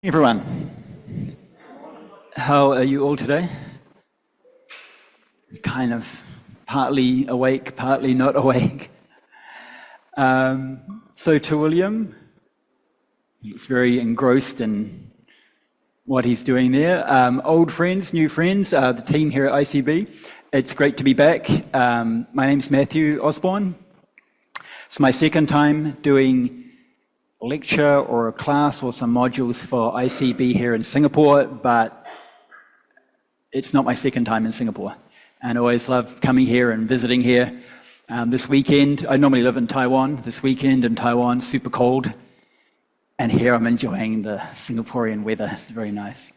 Everyone, how are you all today? Kind of partly awake, partly not awake. So to William, he's very engrossed in what he's doing there. Old friends, new friends, the team here at ICB. It's great to be back. My name's Matthew Orsborn. It's my second time doing a lecture or a class or some modules for ICB here in Singapore, but it's not my second time in Singapore. And I always love coming here and visiting here. This weekend, I normally live in Taiwan. This weekend in Taiwan, super cold. And here I'm enjoying the Singaporean weather. It's very nice.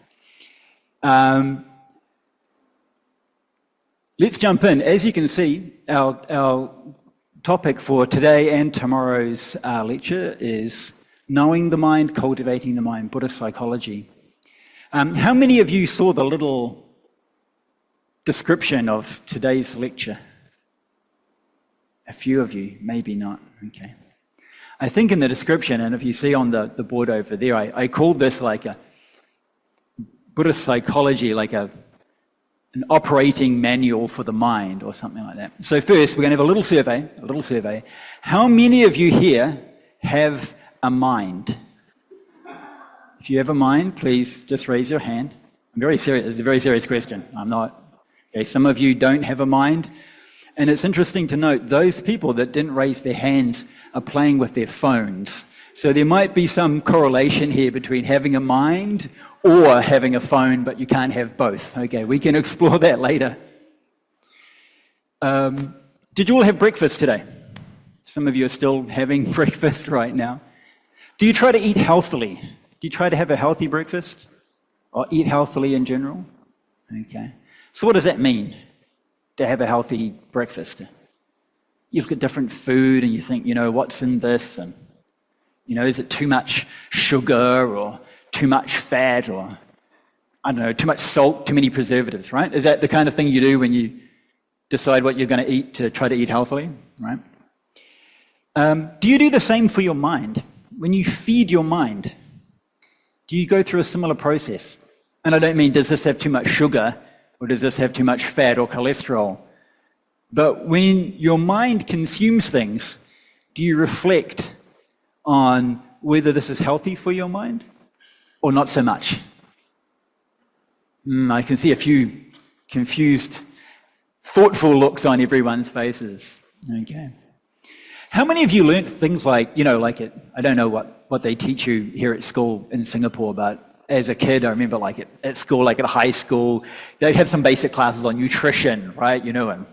Let's jump in. As you can see, our topic for today and tomorrow's lecture is knowing the mind, cultivating the mind, Buddhist psychology. How many of you saw the little description of today's lecture? A few of you, maybe not. Okay. I think in the description, and if you see on the board over there, I called this like a Buddhist psychology, like an operating manual for the mind or something like that. So first, we're going to have a little survey. How many of you here have a mind? If you have a mind, please just raise your hand. I'm very serious. It's a very serious question. I'm not. Okay, some of you don't have a mind. And it's interesting to note, those people that didn't raise their hands are playing with their phones. So there might be some correlation here between having a mind or having a phone, but you can't have both. Okay, we can explore that later. Did you all have breakfast today? Some of you are still having breakfast right now. Do you try to eat healthily? Do you try to have a healthy breakfast? Or eat healthily in general? Okay. So what does that mean, to have a healthy breakfast? You look at different food and you think, what's in this? And, is it too much sugar or too much fat or, I don't know, too much salt, too many preservatives, right? Is that the kind of thing you do when you decide what you're going to eat to try to eat healthily, right? Do you do the same for your mind? When you feed your mind, do you go through a similar process? And I don't mean, does this have too much sugar or does this have too much fat or cholesterol? But when your mind consumes things, do you reflect on whether this is healthy for your mind or not so much? I can see a few confused, thoughtful looks on everyone's faces. Okay. How many of you learnt things like, I don't know what they teach you here at school in Singapore, but as a kid, I remember at school, at high school, they'd have some basic classes on nutrition, right? And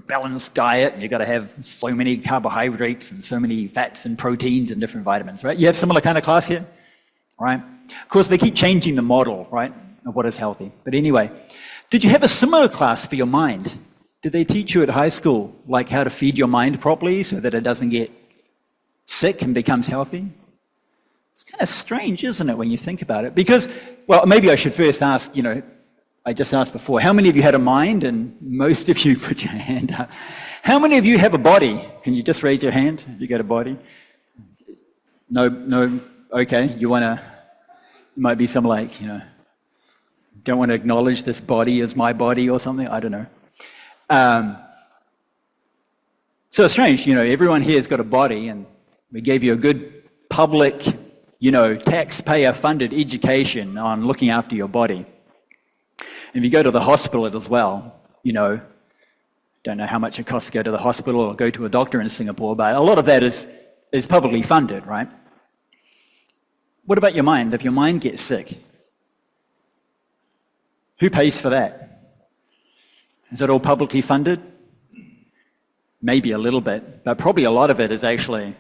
balanced diet, and you've got to have so many carbohydrates and so many fats and proteins and different vitamins, right? You have similar kind of class here, right? Of course, they keep changing the model, right, of what is healthy. But anyway, did you have a similar class for your mind? Did they teach you at high school, how to feed your mind properly so that it doesn't get sick and becomes healthy? It's kind of strange, isn't it, when you think about it? Because, well, maybe I should first ask, I just asked before, how many of you had a mind? And most of you put your hand up. How many of you have a body? Can you just raise your hand if you got a body? No, okay. You might be some don't want to acknowledge this body as my body or something, I don't know. So it's strange, everyone here has got a body and we gave you a good public, taxpayer-funded education on looking after your body. If you go to the hospital as well, don't know how much it costs to go to the hospital or go to a doctor in Singapore, but a lot of that is publicly funded, right? What about your mind? If your mind gets sick, who pays for that? Is it all publicly funded? Maybe a little bit, but probably a lot of it is actually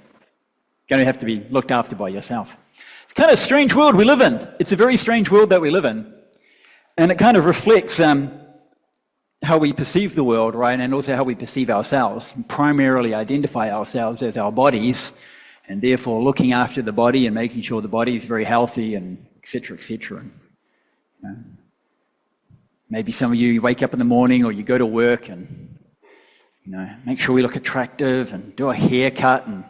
going to have to be looked after by yourself. It's kind of a strange world we live in. It's a very strange world that we live in. And it kind of reflects how we perceive the world, right? And also how we perceive ourselves. Primarily identify ourselves as our bodies, and therefore looking after the body and making sure the body is very healthy and et cetera, et cetera. Maybe some of you wake up in the morning or you go to work and make sure we look attractive and do a haircut and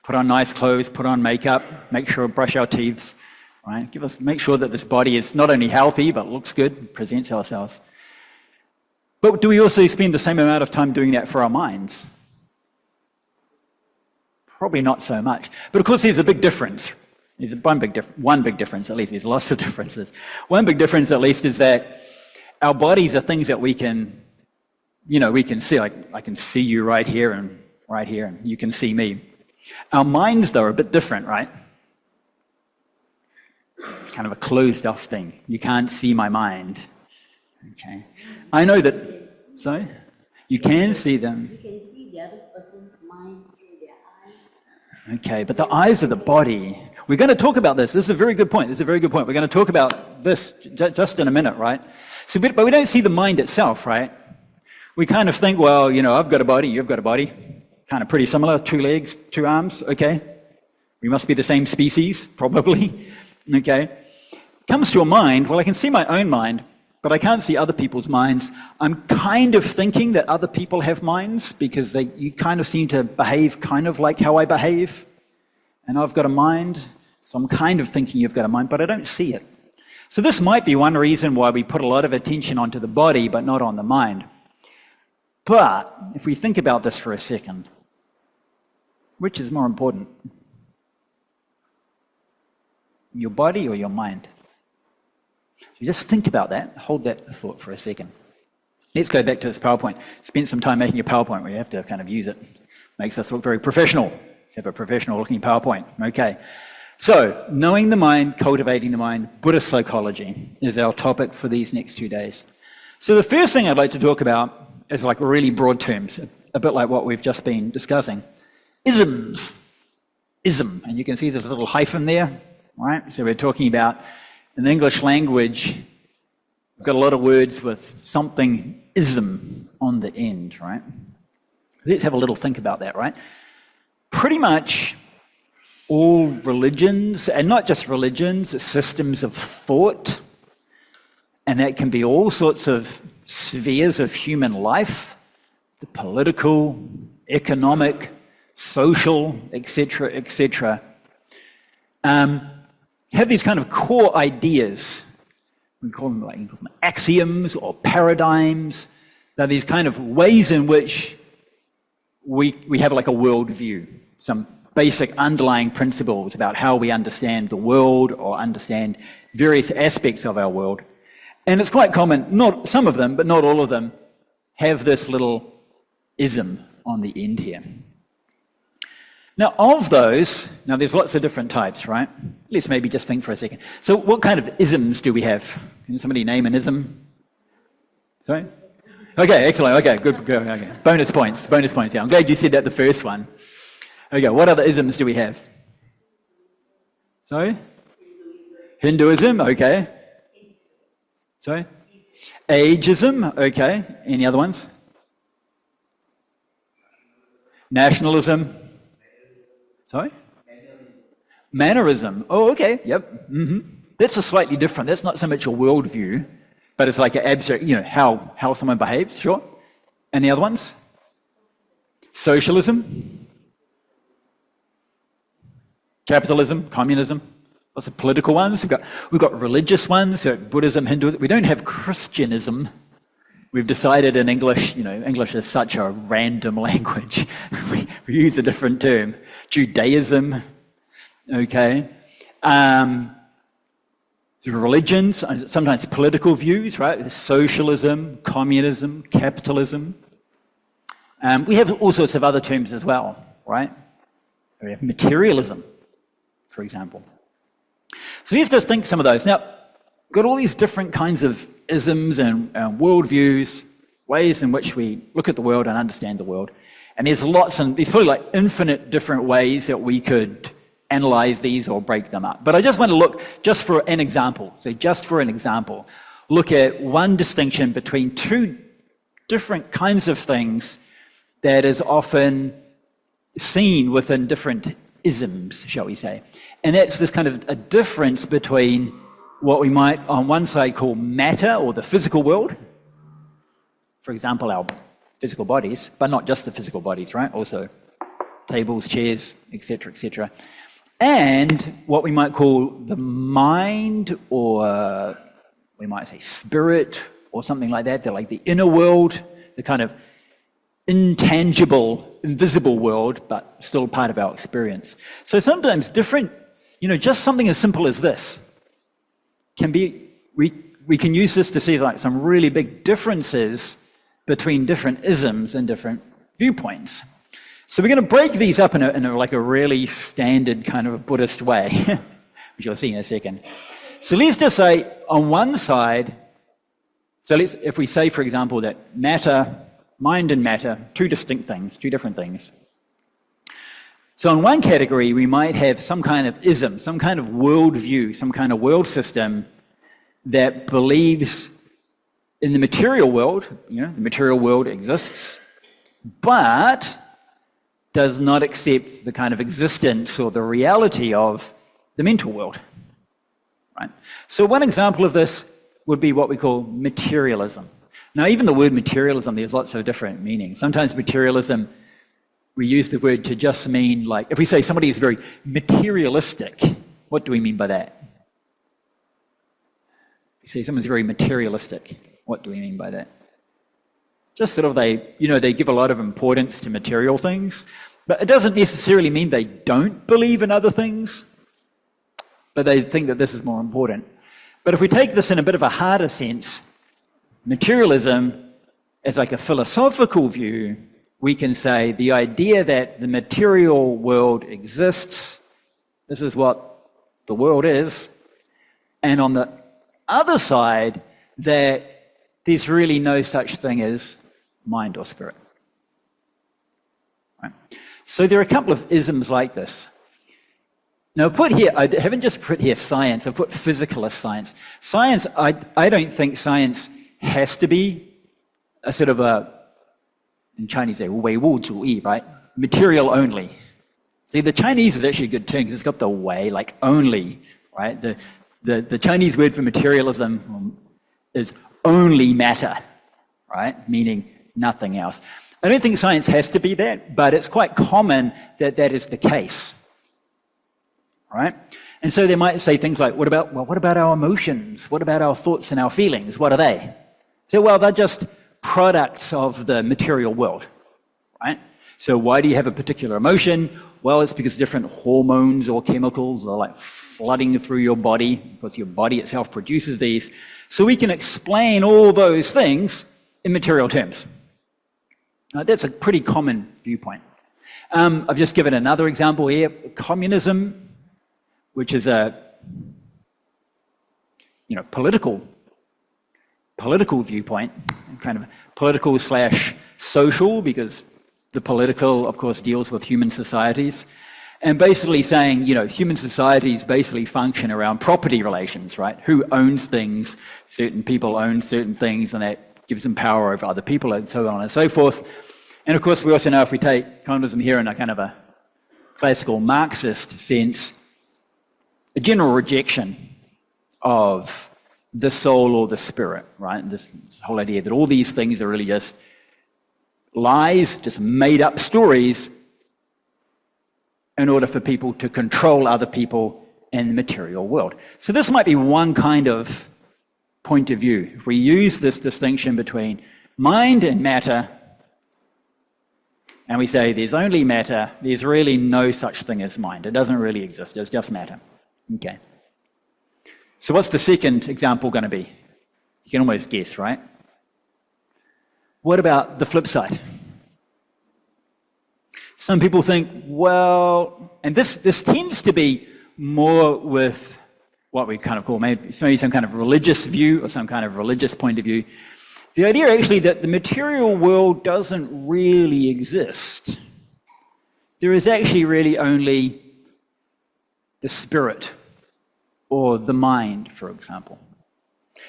put on nice clothes, put on makeup, make sure we brush our teeth, right? Make sure that this body is not only healthy, but looks good, presents ourselves. But do we also spend the same amount of time doing that for our minds? Probably not so much. But of course, there's a big difference. There's one big difference, at least. There's lots of differences. One big difference, at least, is that our bodies are things that we can see. Like, I can see you right here, and you can see me. Our minds, though, are a bit different, right? It's kind of a closed-off thing. You can't see my mind. Okay. I know that... Sorry? You can see them. You can see the other person's mind through their eyes. Okay, but the eyes of the body... We're going to talk about this. This is a very good point. We're going to talk about this just in a minute, right? So, but we don't see the mind itself, right? We kind of think, well, I've got a body, you've got a body. Kind of pretty similar, 2 legs, 2 arms, okay? We must be the same species, probably, okay? Comes to a mind, well, I can see my own mind, but I can't see other people's minds. I'm kind of thinking that other people have minds because you kind of seem to behave kind of like how I behave. And I've got a mind, so I'm kind of thinking you've got a mind, but I don't see it. So this might be one reason why we put a lot of attention onto the body, but not on the mind. But if we think about this for a second, which is more important? Your body or your mind? So just think about that, hold that thought for a second. Let's go back to this PowerPoint. Spent some time making a PowerPoint where you have to kind of use it. Makes us look very professional. Have a professional looking PowerPoint. Okay. So, knowing the mind, cultivating the mind, Buddhist psychology is our topic for these next 2 days. So the first thing I'd like to talk about is like really broad terms, a bit like what we've just been discussing. Isms. Ism. And you can see there's a little hyphen there, right? So we're talking about, in the English language, we've got a lot of words with something ism on the end, right? Let's have a little think about that, right? Pretty much all religions, and not just religions, systems of thought, and that can be all sorts of spheres of human life, the political, economic, social, etc., have these kind of core ideas. We call them axioms or paradigms. They're these kind of ways in which we have like a worldview, some basic underlying principles about how we understand the world or understand various aspects of our world. And it's quite common, not some of them, but not all of them, have this little ism on the end here. Now, of those, there's lots of different types, right? Let's maybe just think for a second. So what kind of isms do we have? Can somebody name an ism? Sorry? Okay, excellent. Okay, good. Okay. Bonus points. Yeah, I'm glad you said that the first one. Okay, what other isms do we have? Sorry? Hinduism, okay. Sorry? Ageism, okay. Any other ones? Nationalism. Sorry? Mannerism. Oh, okay, yep. That's a slightly different. That's not so much a worldview, but it's like an abstract, how someone behaves, sure. Any other ones? Socialism. Capitalism, communism, lots of political ones. We've got religious ones, so Buddhism, Hinduism. We don't have Christianism. We've decided in English, English is such a random language. we use a different term. Judaism, okay. Religions, sometimes political views, right? Socialism, communism, capitalism. We have all sorts of other terms as well, right? We have materialism, for example. So let's just think some of those. Now, got all these different kinds of isms and worldviews, ways in which we look at the world and understand the world. And there's probably like infinite different ways that we could analyze these or break them up. But I just want to look, just for an example, look at one distinction between 2 different kinds of things that is often seen within different isms, shall we say. And that's this kind of a difference between what we might on one side call matter or the physical world, for example, our physical bodies, but not just the physical bodies, right? Also tables, chairs, etc., etc. and what we might call the mind, or we might say spirit, or something like that. They're like the inner world, the kind of intangible, invisible world, but still part of our experience. So sometimes different, just something as simple as this can be, we can use this to see like some really big differences between different isms and different viewpoints. So we're going to break these up in a really standard kind of a Buddhist way, which you'll see in a second. So let's just say on one side, if we say, for example, that matter, mind and matter, two distinct things, two different things. So in one category, we might have some kind of ism, some kind of worldview, some kind of world system that believes in the material world, the material world exists, but does not accept the kind of existence or the reality of the mental world, right? So one example of this would be what we call materialism. Now, even the word materialism, there's lots of different meanings. Sometimes materialism, we use the word to just mean, like, if we say somebody is very materialistic, what do we mean by that? If we say someone's very materialistic, what do we mean by that? Just sort of they give a lot of importance to material things, but it doesn't necessarily mean they don't believe in other things, but they think that this is more important. But if we take this in a bit of a harder sense, materialism as like a philosophical view, we can say the idea that the material world exists, this is what the world is, and on the other side, that there's really no such thing as mind or spirit. Right? So there are a couple of isms like this. Now, I haven't just put here science, I've put physicalist science. Science, I don't think science has to be a sort of in Chinese, they 唯物主义, right? Material only. See, the Chinese is actually a good term because it's got the way, like only, right? The Chinese word for materialism is only matter, right? Meaning nothing else. I don't think science has to be that, but it's quite common that that is the case, right? And so they might say things like, what about our emotions? What about our thoughts and our feelings? What are they? So, well, they're just products of the material world, right? So why do you have a particular emotion? Well, it's because different hormones or chemicals are like flooding through your body, because your body itself produces these. So we can explain all those things in material terms. That's a pretty common viewpoint. I've just given another example here, communism, which is a political viewpoint, kind of political/social, because the political, of course, deals with human societies, and basically saying, human societies basically function around property relations, right? Who owns things? Certain people own certain things, and that gives them power over other people, and so on and so forth. And of course, we also know if we take communism here in a kind of a classical Marxist sense, a general rejection of the soul or the spirit, right? This whole idea that all these things are really just lies, just made up stories in order for people to control other people in the material world. So this might be one kind of point of view. If we use this distinction between mind and matter, and we say there's only matter, there's really no such thing as mind. It doesn't really exist, it's just matter. Okay. So what's the second example going to be? You can almost guess, right? What about the flip side? Some people think, well, and this tends to be more with what we kind of call maybe some kind of religious view or some kind of religious point of view. The idea actually that the material world doesn't really exist. There is actually really only the spirit or the mind, for example.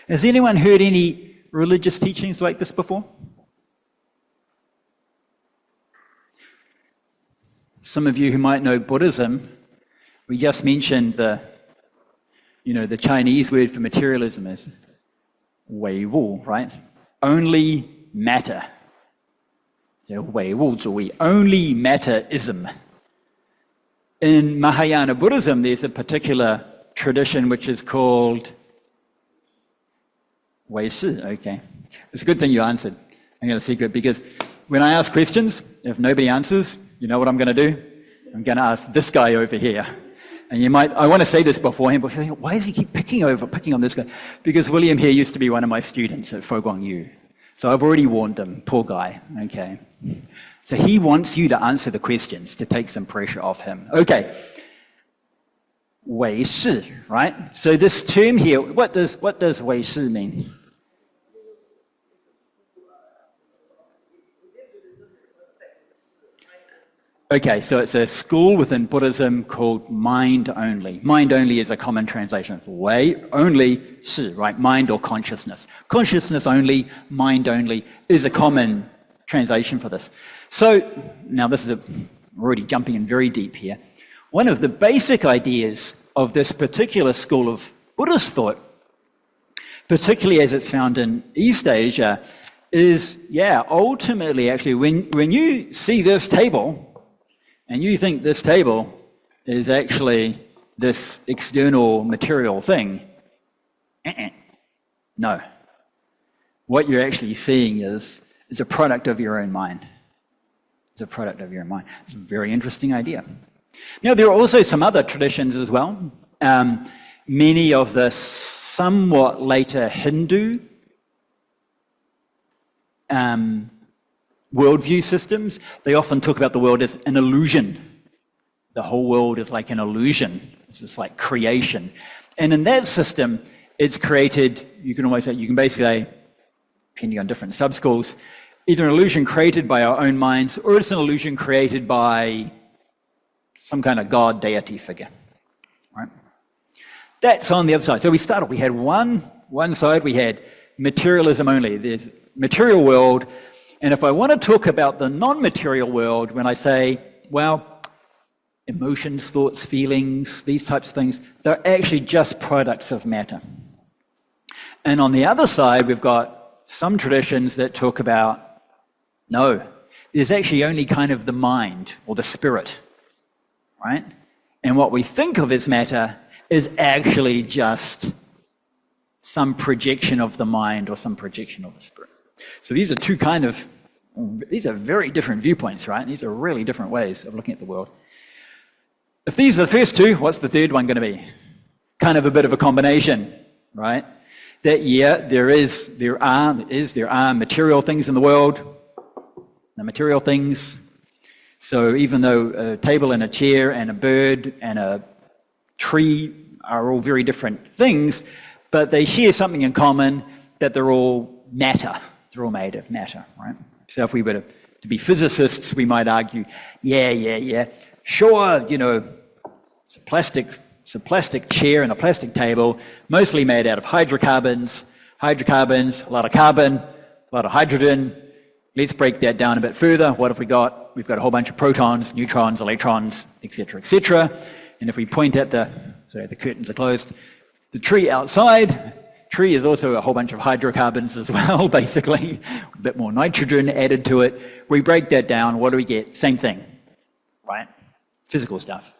Has anyone heard any religious teachings like this before? Some of you who might know Buddhism, we just mentioned the Chinese word for materialism is 唯物, right? Only matter. 唯物主义, only matterism. In Mahayana Buddhism, there's a particular tradition which is called Wei Shi. Okay. It's a good thing you answered. I'm going to secret because when I ask questions, if nobody answers, you know what I'm going to do? I'm going to ask this guy over here. And you might, I want to say this beforehand, but why does he keep picking on this guy? Because William here used to be one of my students at Fo Guang Yu. So I've already warned him, poor guy, okay. So he wants you to answer the questions to take some pressure off him. Okay. Wei Shi, right? So this term here, what does Wei Shi mean? Okay, so it's a school within Buddhism called mind only. Mind only is a common translation. Wei only, shi, right? Mind or consciousness. Consciousness only, mind only is a common translation for this. So, now this is already jumping in very deep here. One of the basic ideas of this particular school of Buddhist thought, particularly as it's found in East Asia, is, ultimately, actually, when you see this table, and you think this table is actually this external material thing, no. What you're actually seeing is a product of your own mind. It's a product of your own mind. It's a very interesting idea. Now, there are also some other traditions as well. Many of the somewhat later Hindu worldview systems, they often talk about the world as an illusion. The whole world is like an illusion. It's just like creation. And in that system, it's created, you can basically say, depending on different sub-schools, either an illusion created by our own minds or it's an illusion created by some kind of god, deity figure. Right? That's on the other side. So we had one side, we had materialism only. There's material world. And if I want to talk about the non-material world, when I say, well, emotions, thoughts, feelings, these types of things, they're actually just products of matter. And on the other side, we've got some traditions that talk about, no, there's actually only kind of the mind or the spirit, right? And what we think of as matter is actually just some projection of the mind or some projection of the spirit. So these are very different viewpoints, right? These are really different ways of looking at the world. If these are the first two, what's the third one going to be? Kind of a bit of a combination, right? That there are material things in the world, the material things. So even though a table and a chair and a bird and a tree are all very different things, but they share something in common, that they're all matter. They're all made of matter, right? So if we were to be physicists, we might argue, sure, it's a plastic chair and a plastic table, mostly made out of hydrocarbons, a lot of carbon, a lot of hydrogen. Let's break that down a bit further. What have we got? We've got a whole bunch of protons, neutrons, electrons, etc., etc. And if we point at the curtains are closed, the tree outside, tree is also a whole bunch of hydrocarbons as well, basically, a bit more nitrogen added to it. We break that down, what do we get? Same thing, right? Physical stuff.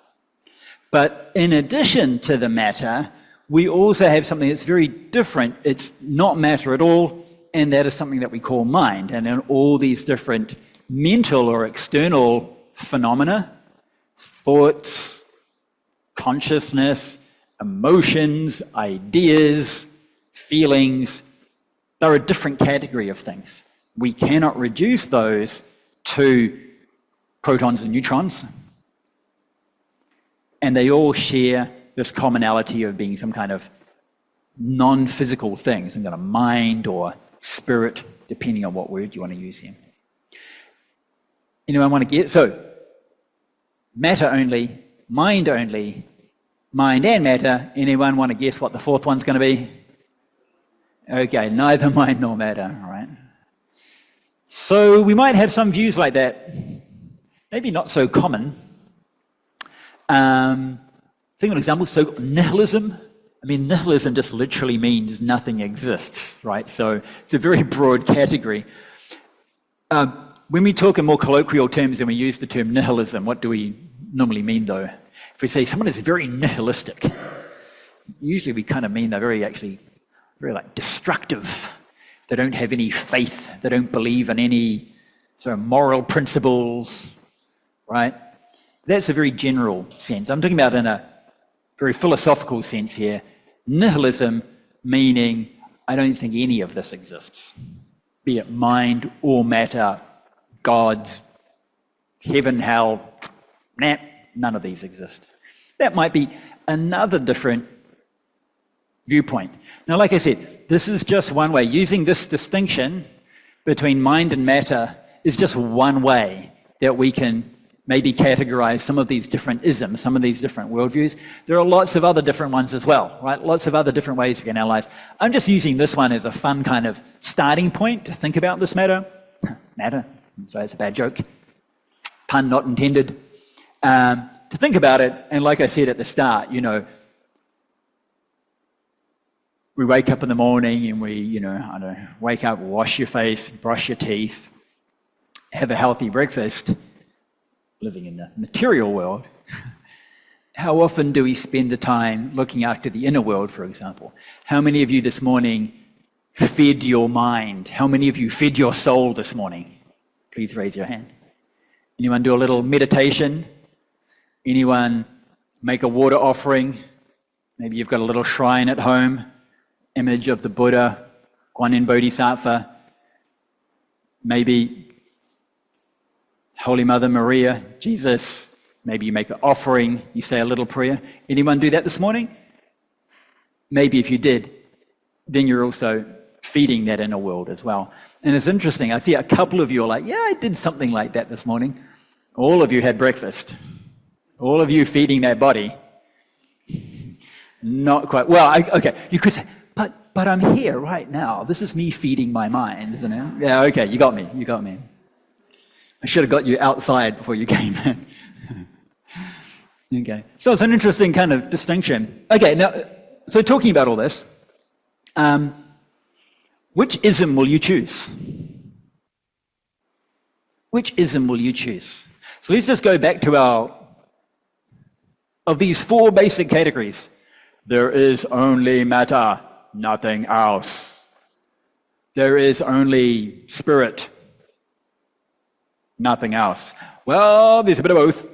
But in addition to the matter, we also have something that's very different. It's not matter at all, and that is something that we call mind. And in all these different mental or external phenomena, thoughts, consciousness, emotions, ideas, feelings, they're a different category of things. We cannot reduce those to protons and neutrons. And they all share this commonality of being some kind of non-physical thing, some kind of mind or spirit, depending on what word you want to use here. Anyone want to get? So, matter only, mind and matter. Anyone want to guess what the fourth one's going to be? Okay, neither mind nor matter, all right? So we might have some views like that. Maybe not so common. Think of an example, so nihilism. I mean, nihilism just literally means nothing exists, right? So it's a very broad category. When we talk in more colloquial terms and we use the term nihilism, what do we normally mean though? If we say someone is very nihilistic, usually we kind of mean they're very like destructive. They don't have any faith. They don't believe in any sort of moral principles, right? That's a very general sense. I'm talking about in a very philosophical sense here. Nihilism meaning I don't think any of this exists, be it mind or matter, gods, heaven, hell, none of these exist. That might be another different viewpoint. Now, like I said, this is just one way. Using this distinction between mind and matter is just one way that we can maybe categorize some of these different isms, some of these different worldviews. There are lots of other different ones as well, right? Lots of other different ways we can analyze. I'm just using this one as a fun kind of starting point to think about this matter. Matter, so it's a bad joke. Pun not intended. To think about it, and like I said at the start, you know, we wake up in the morning and we, you know, I don't know, wake up, wash your face, brush your teeth, have a healthy breakfast, living in the material world. How often do we spend the time looking after the inner world, for example? How many of you this morning fed your mind? How many of you fed your soul this morning? Please raise your hand. Anyone do a little meditation? Anyone make a water offering? Maybe you've got a little shrine at home, image of the Buddha, Guanyin Bodhisattva, maybe Holy Mother Maria, Jesus. Maybe you make an offering, you say a little prayer. Anyone do that this morning? Maybe if you did, then you're also feeding that inner world as well. And it's interesting, I see a couple of you are like, yeah, I did something like that this morning. All of you had breakfast. All of you feeding that body. Not quite. Well, okay, you could say, but I'm here right now. This is me feeding my mind, isn't it? Yeah, okay, you got me. I should have got you outside before you came in. Okay, so it's an interesting kind of distinction. Okay, now, so talking about all this, which ism will you choose? Which ism will you choose? So let's just go back to of these four basic categories. There is only matter, nothing else. There is only spirit, nothing else. Well, there's a bit of both.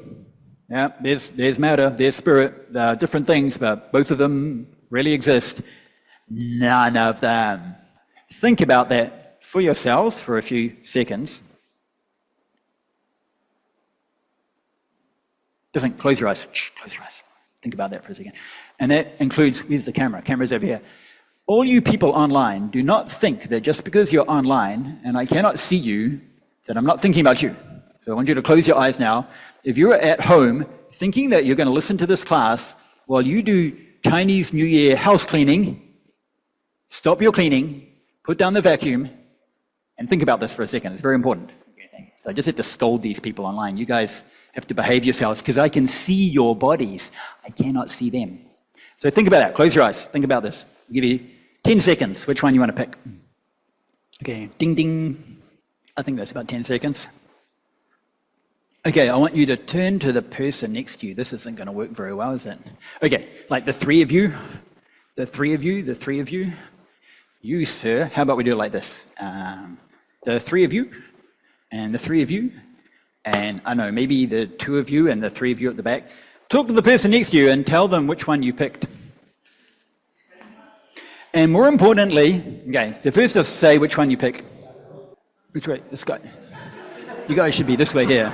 Yeah, there's matter, there's spirit, there are different things, but both of them really exist. None of them. Think about that for yourselves for a few seconds. Doesn't close your eyes. Shh, close your eyes. Think about that for a second. And that includes, here's the camera. Camera's over here. All you people online, do not think that just because you're online and I cannot see you, that I'm not thinking about you. So I want you to close your eyes now. If you're at home thinking that you're going to listen to this class while you do Chinese New Year house cleaning, stop your cleaning, put down the vacuum, and think about this for a second. It's very important. So I just have to scold these people online. You guys have to behave yourselves because I can see your bodies. I cannot see them. So think about that. Close your eyes. Think about this. I'll give you 10 seconds. Which one you want to pick? Okay, ding, ding. I think that's about 10 seconds. Okay, I want you to turn to the person next to you. This isn't going to work very well, is it? Okay, like the three of you. The three of you. You, sir. How about we do it like this? The three of you. And the three of you, and I know, maybe the two of you and the three of you at the back. Talk to the person next to you and tell them which one you picked. And more importantly, okay, so first just say which one you pick. Which way? This guy. You guys should be this way here.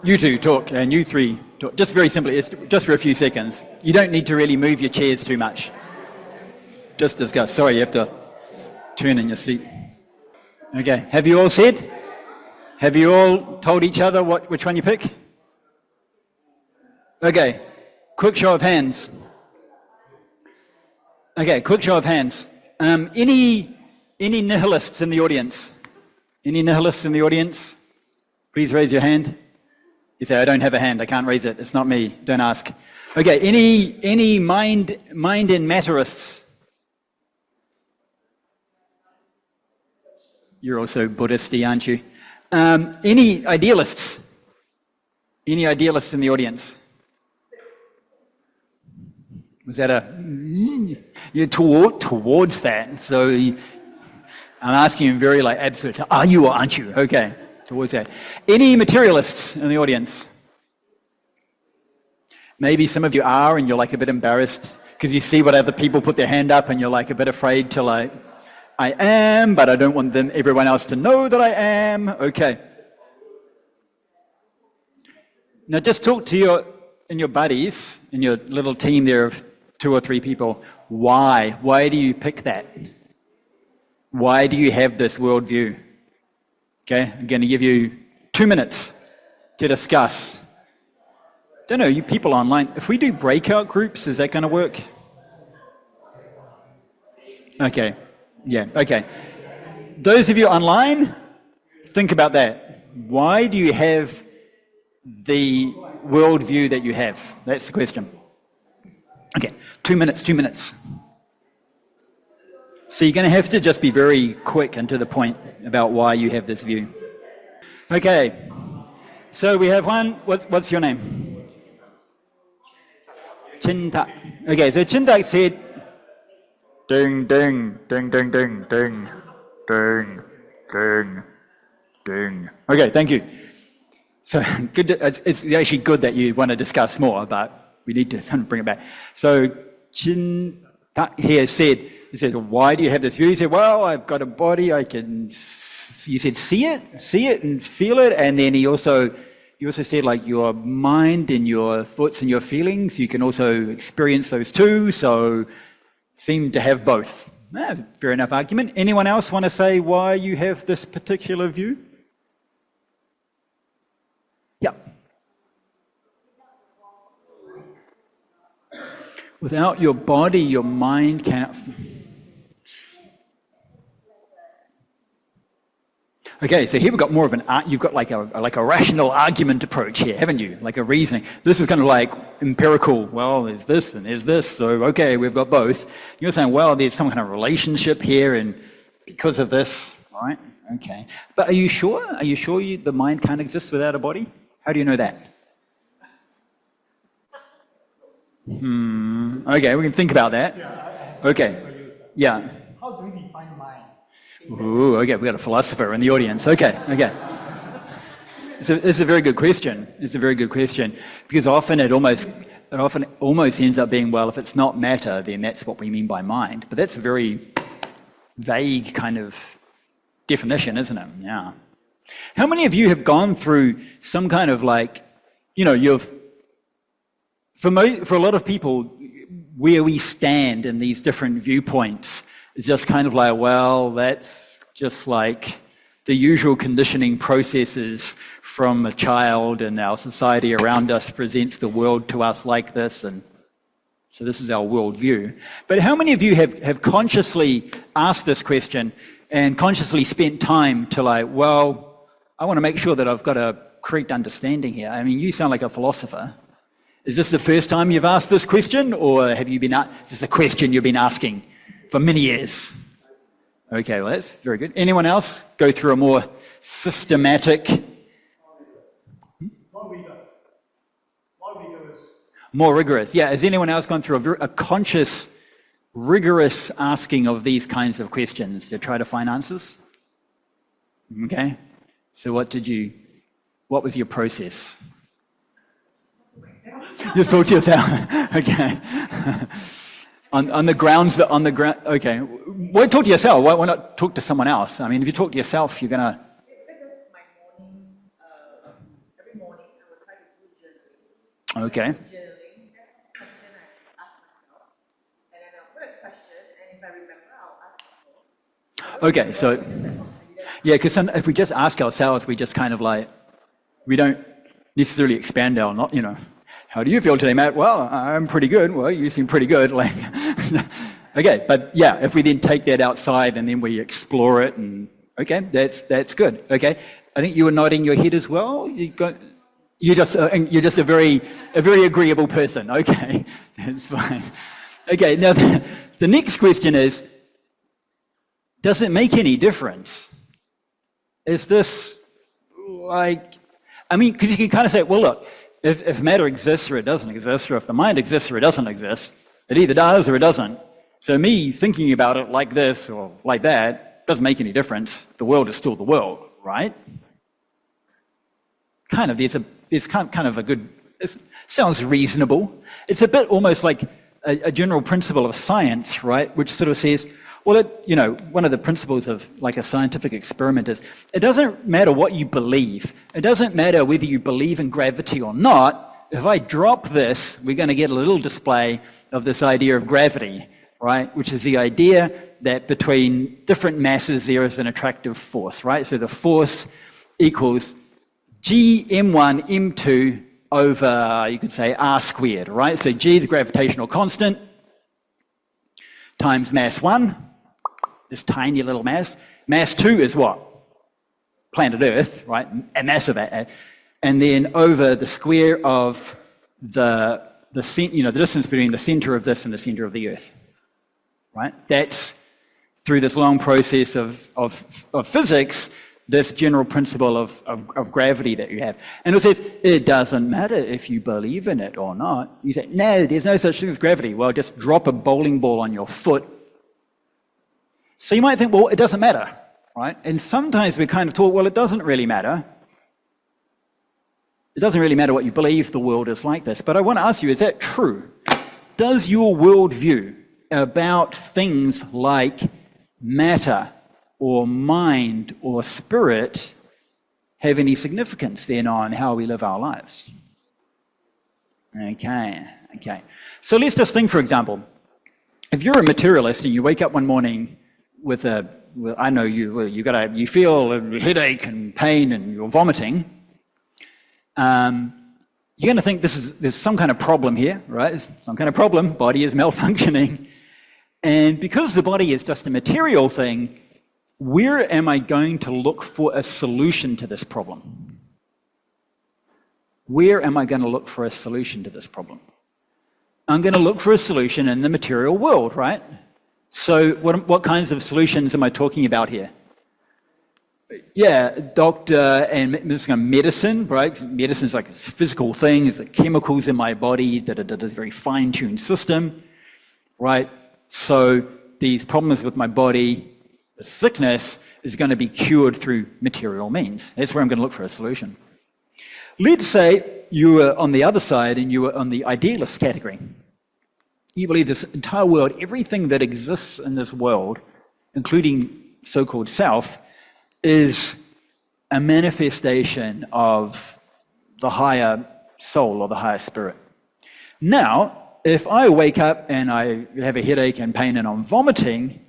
You two talk, and you three talk. Just very simply, it's just for a few seconds. You don't need to really move your chairs too much. Just discuss. Sorry, you have to turn in your seat. Okay, have you all said? Have you all told each other which one you pick? Okay, quick show of hands. Okay, quick show of hands. Any nihilists in the audience? Any nihilists in the audience? Please raise your hand. You say, I don't have a hand, I can't raise it, it's not me, don't ask. Okay, any mind and matterists? You're also Buddhist-y, aren't you? Any idealists? Any idealists in the audience? Was that you're towards that? So I'm asking you very like absolute, are you or aren't you? Okay, towards that. Any materialists in the audience? Maybe some of you are and you're like a bit embarrassed because you see what other people put their hand up and you're like a bit afraid to like, I am, but I don't want everyone else to know that I am. Okay. Now just talk to your buddies, in your little team there of 2 or 3 people. Why? Why do you pick that? Why do you have this worldview? Okay, I'm going to give you 2 minutes to discuss. Don't know, you people online, if we do breakout groups, is that going to work? Okay, yeah, okay. Those of you online, think about that. Why do you have the worldview that you have? That's the question. Okay, 2 minutes, 2 minutes. So you're going to have to just be very quick and to the point about why you have this view. Okay, so we have one. What's your name? Chintak. Okay, so Chintak said, ding, ding, ding, ding, ding, ding, ding, ding, ding. Okay, thank you. So good. It's actually good that you want to discuss more, but we need to bring it back. So Chintak here said, he said, why do you have this view? He said, well, I've got a body, I can, you said, see it and feel it. And then he also said, like, your mind and your thoughts and your feelings, you can also experience those too. So seem to have both. Fair enough argument. Anyone else want to say why you have this particular view? Yeah. Without your body, your mind cannot. Okay, so here we've got more of you've got like a rational argument approach here, haven't you? Like a reasoning. This is kind of like empirical. Well, there's this and there's this, so okay, we've got both. You're saying, well, there's some kind of relationship here, and because of this, right? Okay, but are you sure? Are you sure the mind can't exist without a body? How do you know that? Okay, we can think about that. Okay, yeah. How do we define mind? Ooh, okay, we've got a philosopher in the audience. Okay. So it's a very good question. It's a very good question because often it almost ends up being, well, if it's not matter, then that's what we mean by mind. But that's a very vague kind of definition, isn't it? Yeah. How many of you have gone through some kind of like, for a lot of people, where we stand in these different viewpoints is just kind of like, well, that's just like the usual conditioning processes from a child, and our society around us presents the world to us like this, and so this is our worldview. But how many of you have consciously asked this question and consciously spent time to like, well, I want to make sure that I've got a correct understanding here. I mean, you sound like a philosopher. Is this the first time you've asked this question, or is this a question you've been asking for many years? Okay, well, that's very good. Anyone else go through a more systematic... More rigorous. Yeah, has anyone else gone through a conscious, rigorous asking of these kinds of questions to try to find answers? Okay, so what was your process? Just talk to yourself. Okay. on the grounds that okay. Why talk to yourself? Why not talk to someone else? I mean, if you talk to yourself, you're gonna. Every morning I will try to do journaling. Okay. Journaling, that question I ask myself, and then I'll put a question, and if I remember, I'll ask myself. Okay, so yeah, because if we just ask ourselves, we just kind of like we don't necessarily expand our how do you feel today, Matt? Well, I'm pretty good. Well, you seem pretty good. Like, okay, but yeah, if we then take that outside and then we explore it, and okay, that's good. Okay, I think you were nodding your head as well. You're just a very agreeable person. Okay, that's fine. Okay, now the next question is, does it make any difference? Is this like, I mean, because you can kind of say, well, look. If matter exists or it doesn't exist, or if the mind exists or it doesn't exist, It either does or it doesn't. So me thinking about it like this or like that doesn't make any difference. The world is still the world, right? Kind of, there's kind of a good, it sounds reasonable. It's a bit almost like a general principle of science, right? Which sort of says, well, one of the principles of like a scientific experiment is, it doesn't matter what you believe. It doesn't matter whether you believe in gravity or not. If I drop this, we're going to get a little display of this idea of gravity, right? Which is the idea that between different masses there is an attractive force, right? So the force equals G m1 m2 over, you could say, r squared, right? So G is the gravitational constant times mass 1, this tiny little mass. Mass 2 is what? Planet Earth, right? A massive, and then over the square of the distance between the center of this and the center of the Earth, right? That's through this long process of physics, this general principle of gravity that you have. And it says, it doesn't matter if you believe in it or not. You say, no, there's no such thing as gravity. Well, just drop a bowling ball on your foot. So you might think, well, it doesn't matter, right? And sometimes we're kind of taught, well, it doesn't really matter. It doesn't really matter what you believe, the world is like this. But I want to ask you, is that true? Does your worldview about things like matter or mind or spirit have any significance then on how we live our lives? Okay. So let's just think, for example, if you're a materialist and you wake up one morning with I know you feel a headache and pain and you're vomiting, you're going to think there's some kind of problem here, right? Some kind of problem, body is malfunctioning. And because the body is just a material thing, where am I going to look for a solution to this problem? Where am I going to look for a solution to this problem? I'm going to look for a solution in the material world, right? So what kinds of solutions am I talking about here? Yeah, doctor and medicine, right? Medicine is like a physical thing, it's the chemicals in my body, that a very fine-tuned system, right? So these problems with my body, the sickness, is going to be cured through material means. That's where I'm going to look for a solution. Let's say you were on the other side and you were on the idealist category. You believe this entire world, everything that exists in this world, including so-called self, is a manifestation of the higher soul or the higher spirit. Now, if I wake up and I have a headache and pain and I'm vomiting,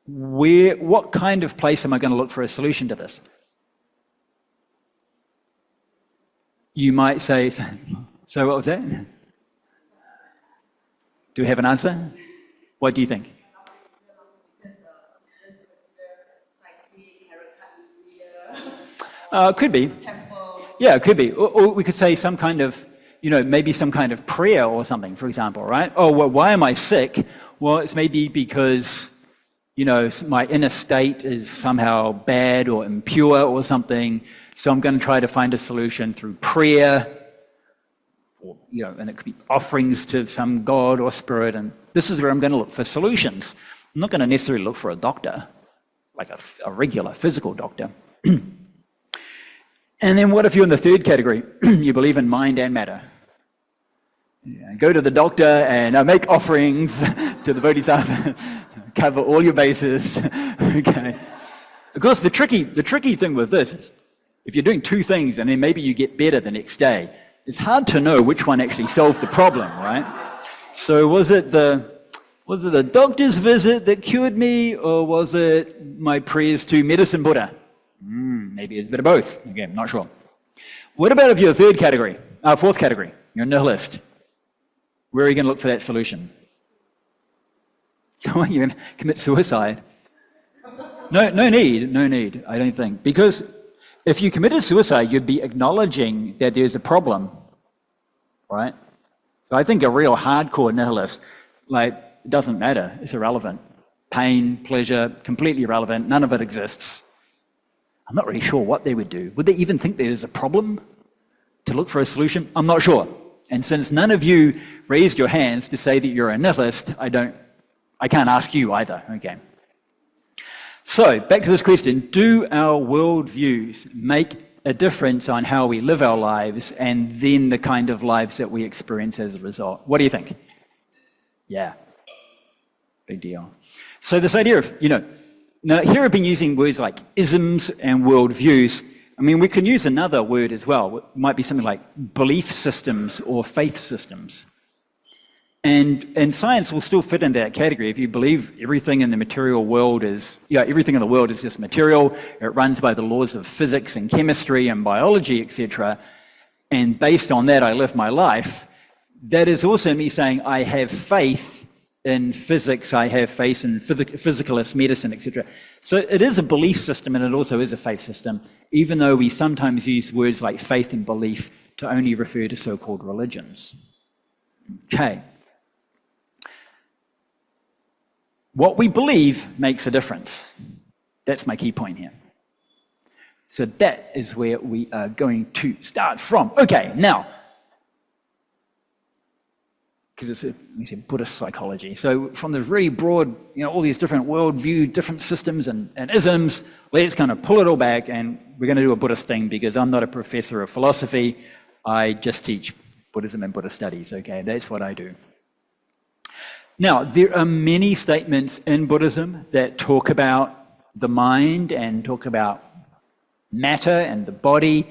what kind of place am I going to look for a solution to this? You might say, so what was that? Do we have an answer? What do you think? Could be. Yeah, it could be. Or we could say some kind of, maybe some kind of prayer or something, for example, right? Oh, well, why am I sick? Well, it's maybe because, my inner state is somehow bad or impure or something. So I'm going to try to find a solution through prayer, or, and it could be offerings to some god or spirit. And this is where I'm going to look for solutions. I'm not going to necessarily look for a doctor, like a regular physical doctor. And then what if you're in the third category? You believe in mind and matter. Go to the doctor and make offerings to the Bodhisattva, cover all your bases. Okay. Of course, the tricky thing with this is, if you're doing two things and then maybe you get better the next day, it's hard to know which one actually solved the problem, right? So was it the doctor's visit that cured me, or was it my prayers to Medicine Buddha? Maybe it's a bit of both. Again, I'm not sure. What about if you're fourth category? You're a nihilist. Where are you going to look for that solution? So you're going to commit suicide? No need, I don't think. Because if you committed suicide, you'd be acknowledging that there's a problem, right? So I think a real hardcore nihilist, it doesn't matter, it's irrelevant. Pain, pleasure, completely irrelevant, none of it exists. I'm not really sure what they would do. Would they even think there's a problem to look for a solution? I'm not sure. And since none of you raised your hands to say that you're a nihilist, I can't ask you either, okay? So, back to this question, do our worldviews make a difference on how we live our lives and then the kind of lives that we experience as a result? What do you think? Yeah, big deal. So this idea of, now here I've been using words like isms and worldviews. I mean, we can use another word as well. It might be something like belief systems or faith systems. And science will still fit in that category. If you believe everything in the material world everything in the world is just material, it runs by the laws of physics and chemistry and biology, etc., and based on that I live my life, that is also me saying I have faith in physics, I have faith in physicalist medicine, etc. So it is a belief system and it also is a faith system, even though we sometimes use words like faith and belief to only refer to so-called religions. Okay. What we believe makes a difference. That's my key point here. So that is where we are going to start from. Okay, now, because it's Buddhist psychology. So from the very broad, all these different worldview, different systems and isms, let's kind of pull it all back and we're going to do a Buddhist thing because I'm not a professor of philosophy. I just teach Buddhism and Buddhist studies, okay? That's what I do. Now, there are many statements in Buddhism that talk about the mind and talk about matter and the body.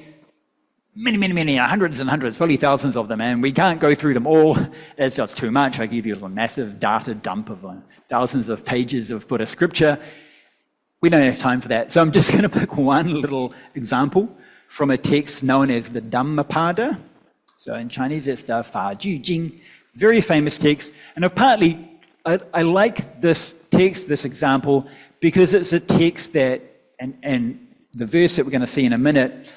Many, hundreds and hundreds, probably thousands of them, and we can't go through them all. It's just too much. I give you a massive data dump of thousands of pages of Buddhist scripture. We don't have time for that, so I'm just going to pick one little example from a text known as the Dhammapada. So in Chinese, it's the Fa Ju Jing. Very famous text, and I like this text, this example, because it's a text that, and the verse that we're going to see in a minute,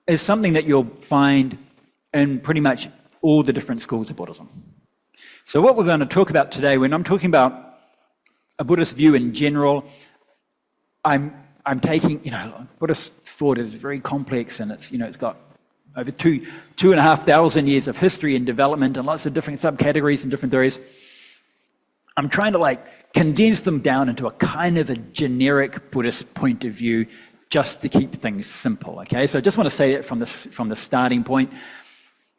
is something that you'll find in pretty much all the different schools of Buddhism. So what we're going to talk about today, when I'm talking about a Buddhist view in general, I'm taking, Buddhist thought is very complex, and it's got over 2,500 years of history and development and lots of different subcategories and different theories. I'm trying to condense them down into a kind of a generic Buddhist point of view just to keep things simple, okay? So I just want to say that from the starting point.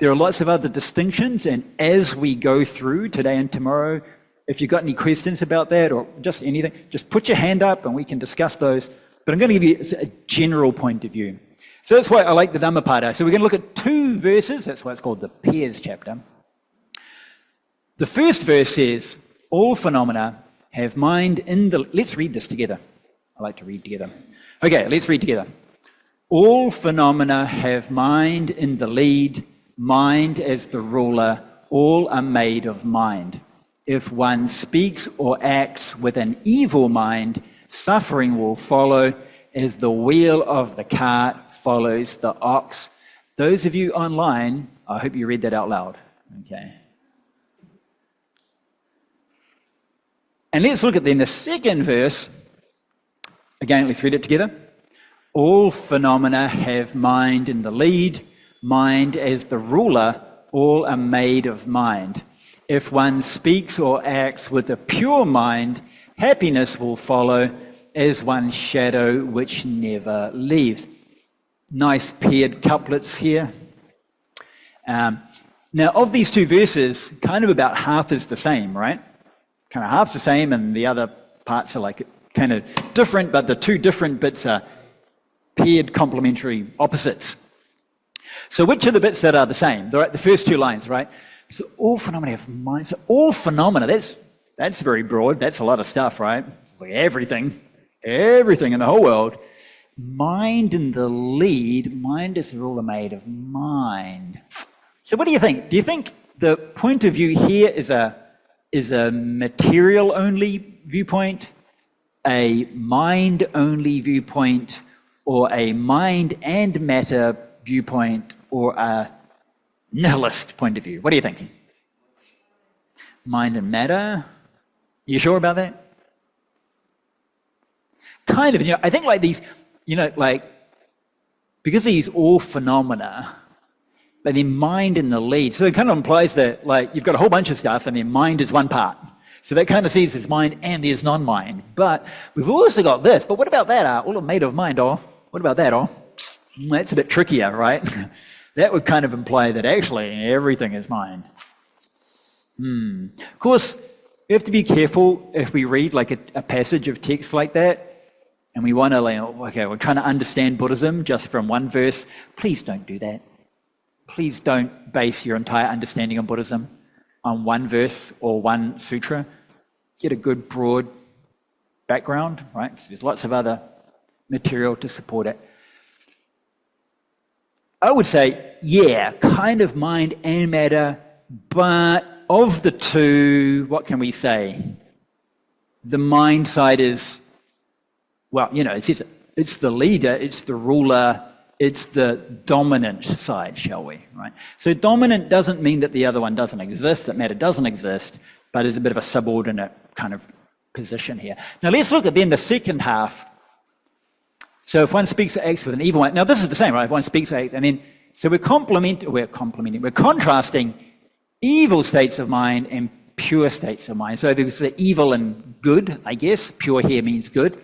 There are lots of other distinctions, and as we go through today and tomorrow, if you've got any questions about that or just anything, just put your hand up and we can discuss those. But I'm going to give you a general point of view. So that's why I like the Dhammapada. So we're going to look at two verses. That's why it's called the Pairs chapter. The first verse says, all phenomena have mind in the... Let's read this together. I like to read together. Okay, let's read together. All phenomena have mind in the lead, mind as the ruler, all are made of mind. If one speaks or acts with an evil mind, suffering will follow, as the wheel of the cart follows the ox. Those of you online, I hope you read that out loud. Okay. And let's look at then the second verse. Again, let's read it together. All phenomena have mind in the lead, mind as the ruler, all are made of mind. If one speaks or acts with a pure mind, happiness will follow, as one shadow which never leaves. Nice paired couplets here. Now, of these two verses, kind of about half is the same, right? Kind of half's the same, and the other parts are kind of different, but the two different bits are paired complementary opposites. So which are the bits that are the same? The first two lines, right? So all phenomena have mind. So all phenomena, that's very broad. That's a lot of stuff, right? Everything in the whole world. Mind in the lead, mind is the ruler made of mind. So what do you think? Do you think the point of view here is a material-only viewpoint, a mind-only viewpoint, or a mind and matter viewpoint, or a nihilist point of view? What do you think? Mind and matter? You sure about that? Kind of, I think these, because these all phenomena, but then mind in the lead. So it kind of implies that like you've got a whole bunch of stuff and then mind is one part. So that kind of sees there's mind and there's non-mind. But we've also got this. But what about that? All made of mind, what about that? That's a bit trickier, right? That would kind of imply that actually everything is mind. Of course, we have to be careful if we read like a passage of text like that and we want to like, okay, we're trying to understand Buddhism just from one verse. Please don't do that. Please don't base your entire understanding of Buddhism on one verse or one sutra. Get a good broad background, right? Because there's lots of other material to support it. I would say, yeah, kind of mind and matter, but of the two, what can we say? The mind side is, well, it's the leader, it's the ruler, it's the dominant side, shall we, right? So dominant doesn't mean that the other one doesn't exist, that matter doesn't exist, but is a bit of a subordinate kind of position here. Now let's look at then the second half. So if one speaks or acts with an evil mind, now this is the same, right? If one speaks or acts, and then, so we're contrasting evil states of mind and pure states of mind. So there's the evil and good, I guess. Pure here means good.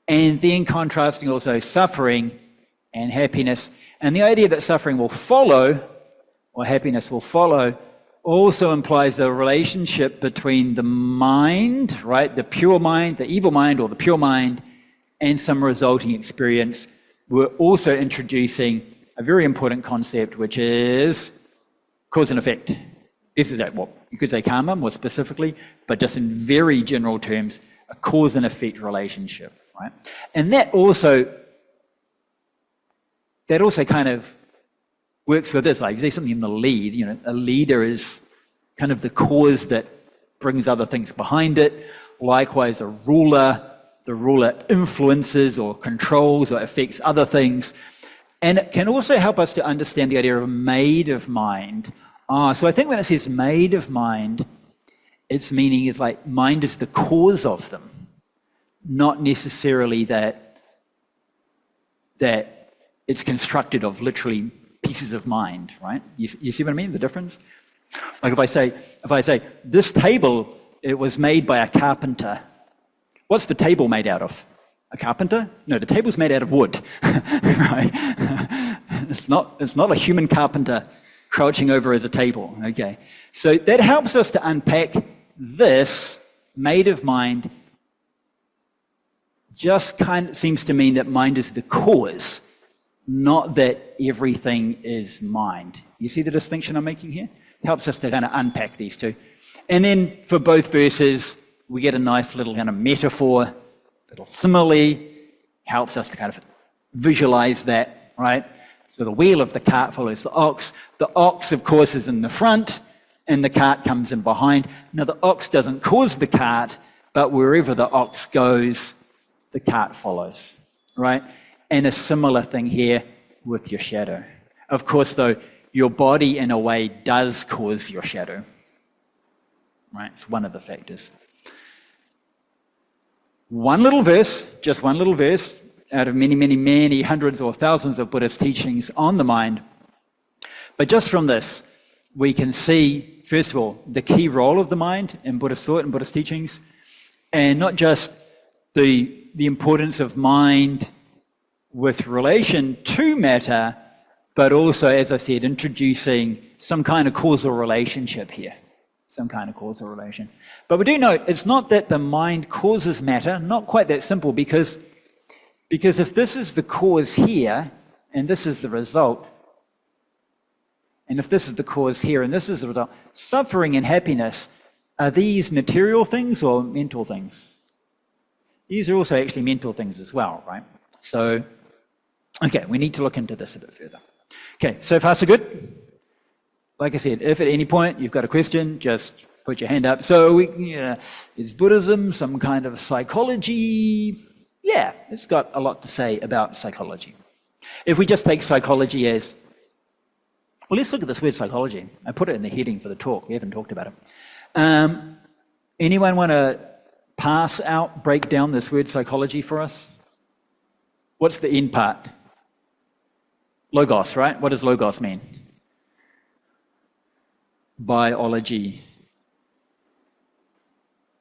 And then contrasting also suffering and happiness. And the idea that suffering will follow, or happiness will follow, also implies a relationship between the mind, right, the pure mind, the evil mind, or the pure mind, and some resulting experience. We're also introducing a very important concept, which is cause and effect. This is what you could say karma more specifically, but just in very general terms, a cause and effect relationship, right? And that also kind of works with this. Like, if there's something in the lead, a leader is kind of the cause that brings other things behind it. Likewise, the ruler influences or controls or affects other things. And it can also help us to understand the idea of made of mind. So I think when it says made of mind, its meaning is like mind is the cause of them, not necessarily that it's constructed of literally pieces of mind, right? You see what I mean, the difference? Like if I say, this table, it was made by a carpenter. What's the table made out of? A carpenter? No, the table's made out of wood, right? It's not a human carpenter crouching over as a table, okay? So that helps us to unpack this made of mind. Just kind of seems to mean that mind is the cause, not that everything is mind. You see the distinction I'm making here? It helps us to kind of unpack these two. And then for both verses, we get a nice little kind of metaphor, little simile, helps us to kind of visualize that, right? So the wheel of the cart follows the ox. The ox, of course, is in the front, and the cart comes in behind. Now, the ox doesn't cause the cart, but wherever the ox goes, the cart follows, right? And a similar thing here with your shadow. Of course, though, your body, in a way, does cause your shadow, right? It's one of the factors. One little verse, just one little verse, out of many, many, many hundreds or thousands of Buddhist teachings on the mind. But just from this, we can see, first of all, the key role of the mind in Buddhist thought and Buddhist teachings, and not just the importance of mind with relation to matter, but also, as I said, introducing some kind of causal relationship here. Some kind of causal relation. But we do note, it's not that the mind causes matter, not quite that simple, because if this is the cause here, and this is the result, and if this is the cause here, and this is the result, suffering and happiness, are these material things or mental things? These are also actually mental things as well, right? So, okay, we need to look into this a bit further. Okay, so far so good? Like I said, if at any point you've got a question, just put your hand up. So, is Buddhism some kind of psychology? Yeah, it's got a lot to say about psychology. If we just take psychology as, well, let's look at this word psychology. I put it in the heading for the talk. We haven't talked about it. Anyone want to break down this word psychology for us? What's the end part? Logos, right? What does logos mean? biology,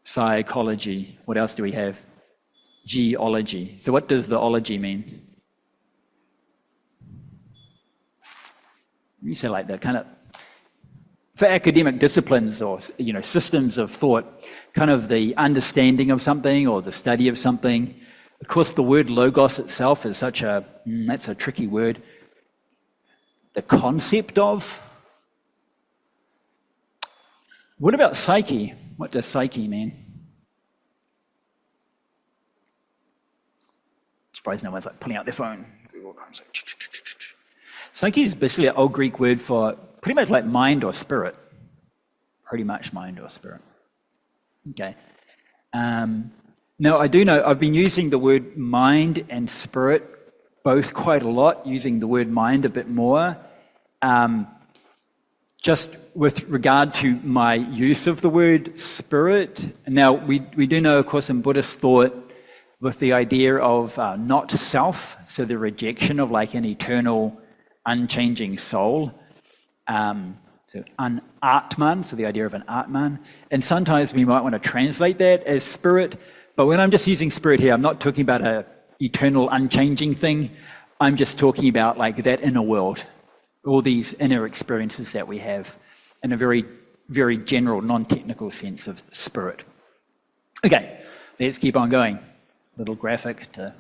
psychology. What else do we have? Geology. So what does the ology mean? You say like that kind of, for academic disciplines or systems of thought, kind of the understanding of something or the study of something. Of course, the word logos itself is that's a tricky word. The concept of. What about psyche? What does psyche mean? Surprised no one's like pulling out their phone. Psyche is basically an old Greek word for pretty much like mind or spirit. Pretty much mind or spirit. Okay. Now, I do know I've been using the word mind and spirit both quite a lot, using the word mind a bit more. Just with regard to my use of the word spirit. Now, we do know, of course, in Buddhist thought, with the idea of not self, so the rejection of like an eternal, unchanging soul. So an Atman, so the idea of an Atman. And sometimes we might want to translate that as spirit, but when I'm just using spirit here, I'm not talking about an eternal, unchanging thing. I'm just talking about like that inner world, all these inner experiences that we have in a very, very general, non-technical sense of spirit. Okay, let's keep on going. Little graphic to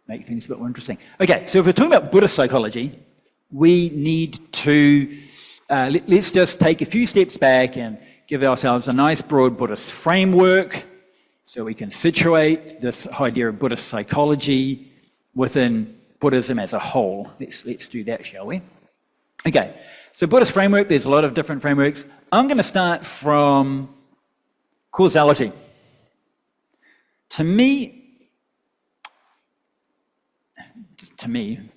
make things a bit more interesting. Okay, so if we're talking about Buddhist psychology, we need to, let's just take a few steps back and give ourselves a nice broad Buddhist framework so we can situate this idea of Buddhist psychology within Buddhism as a whole. Let's do that, shall we? Okay, so Buddhist framework, there's a lot of different frameworks. I'm going to start from causality. To me,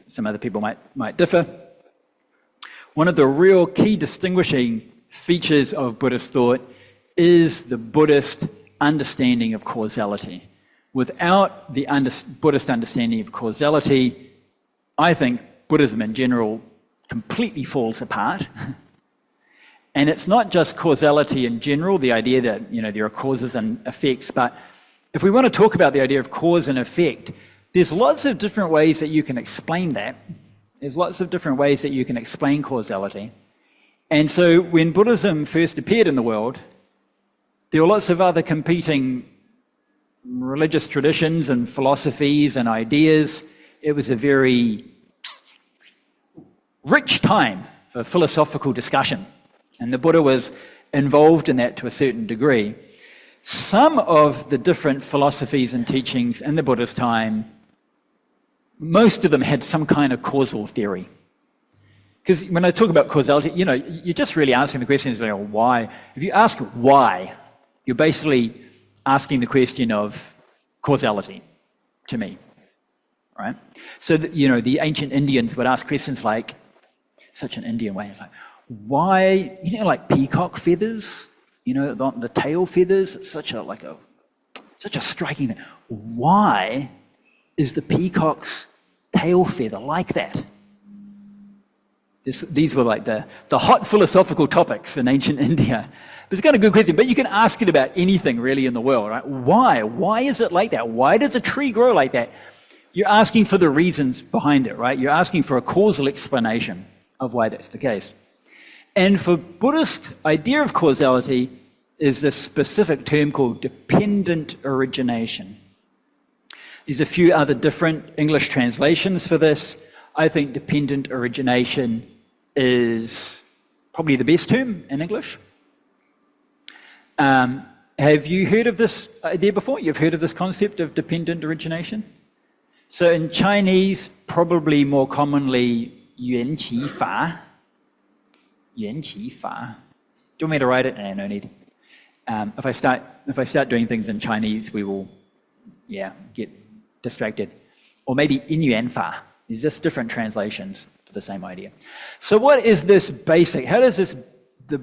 some other people might differ. One of the real key distinguishing features of Buddhist thought is the Buddhist understanding of causality. Without the Buddhist understanding of causality, I think Buddhism in general completely falls apart. And it's not just causality in general, the idea that there are causes and effects, but if we want to talk about the idea of cause and effect, there's lots of different ways that you can explain that. There's lots of different ways that you can explain causality. And so when Buddhism first appeared in the world, there were lots of other competing religious traditions and philosophies and ideas. It was a very rich time for philosophical discussion. And the Buddha was involved in that to a certain degree. Some of the different philosophies and teachings in the Buddha's time, most of them had some kind of causal theory. Because when I talk about causality, you're just really asking the question, why? If you ask why, you're basically asking the question of causality to me, right? So, the ancient Indians would ask questions like, such an Indian way, like, why, like peacock feathers, the tail feathers, it's such a striking thing. Why is the peacock's tail feather like that? These were like the hot philosophical topics in ancient India. It's kind of a good question, but you can ask it about anything really in the world, right? Why? Why is it like that? Why does a tree grow like that? You're asking for the reasons behind it, right? You're asking for a causal explanation of why that's the case. And for Buddhist idea of causality is this specific term called dependent origination. There's a few other different English translations for this. I think dependent origination is probably the best term in English. Have you heard of this idea before? You've heard of this concept of dependent origination? So in Chinese, probably more commonly, 缘起法. 缘起法. Do you want me to write it? No need. If I start doing things in Chinese, we will, get distracted. Or maybe 因缘法. There's just different translations for the same idea. So what is this basic? How does this, the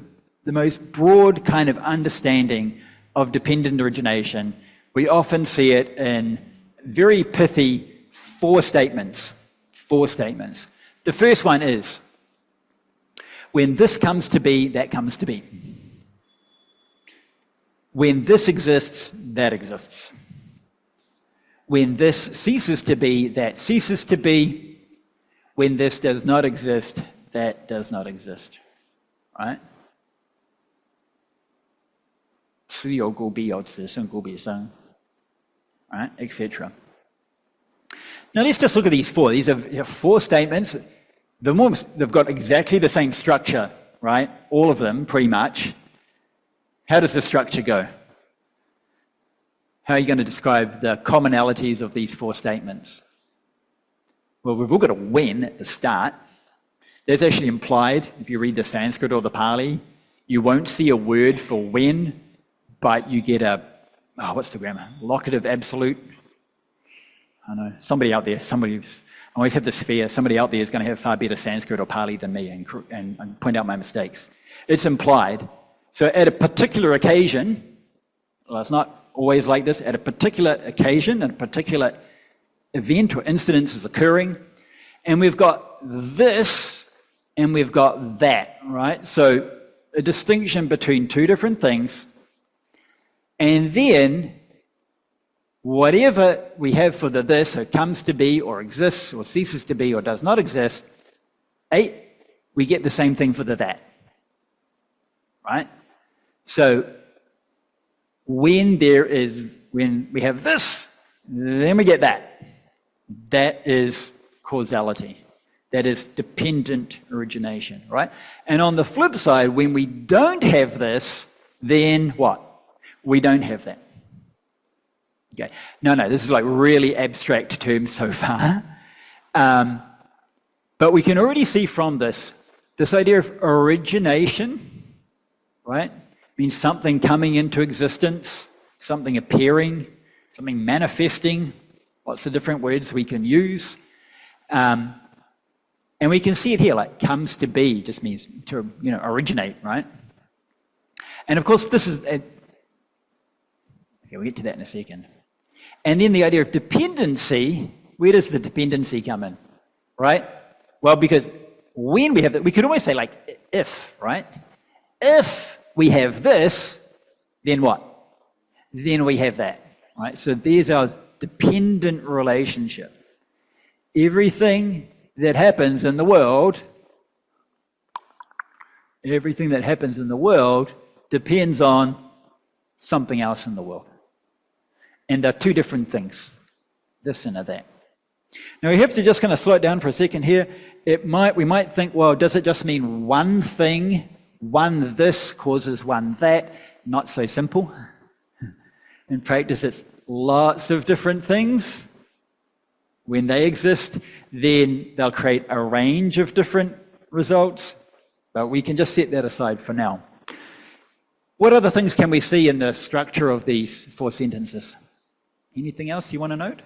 most broad kind of understanding of dependent origination, we often see it in very pithy four statements. The first one is, When this comes to be, that comes to be. When this exists, that exists. When this ceases to be, that ceases to be. When this does not exist, that does not exist. Right? 此有故必有，此生故必生. Right? Etc. Now let's just look at these four. These are four statements. They've got exactly the same structure, right? All of them, pretty much. How does the structure go? How are you going to describe the commonalities of these four statements? Well, we've all got a when at the start. That's actually implied. If you read the Sanskrit or the Pali, you won't see a word for when, but you get a, what's the grammar? Locative absolute. I know, somebody out there, I always have this fear, somebody out there is going to have far better Sanskrit or Pali than me and point out my mistakes. It's implied. So at a particular occasion, well, it's not always like this, at a particular occasion, and a particular event or incident is occurring, and we've got this and we've got that, right? So a distinction between two different things, and then whatever we have for the this, or comes to be, or exists, or ceases to be, or does not exist, we get the same thing for the that, right? So when we have this, then we get that. That is causality. That is dependent origination, right? And on the flip side, when we don't have this, then what? We don't have that. Okay. No, this is like really abstract terms so far. But we can already see from this idea of origination, right? Means something coming into existence, something appearing, something manifesting. Lots of different words we can use. And we can see it here, like comes to be just means to, originate, right? And of course, this is, okay, we'll get to that in a second. And then the idea of dependency, where does the dependency come in, right? Well, because when we have that, we could always say like if, right? If we have this, then what? Then we have that, right? So there's our dependent relationship. Everything that happens in the world depends on something else in the world. And they're two different things, this and that. Now we have to just kind of slow it down for a second here. We might think, well, does it just mean one thing? One this causes one that? Not so simple. In practice, it's lots of different things. When they exist, then they'll create a range of different results. But we can just set that aside for now. What other things can we see in the structure of these four sentences? Anything else you want to note?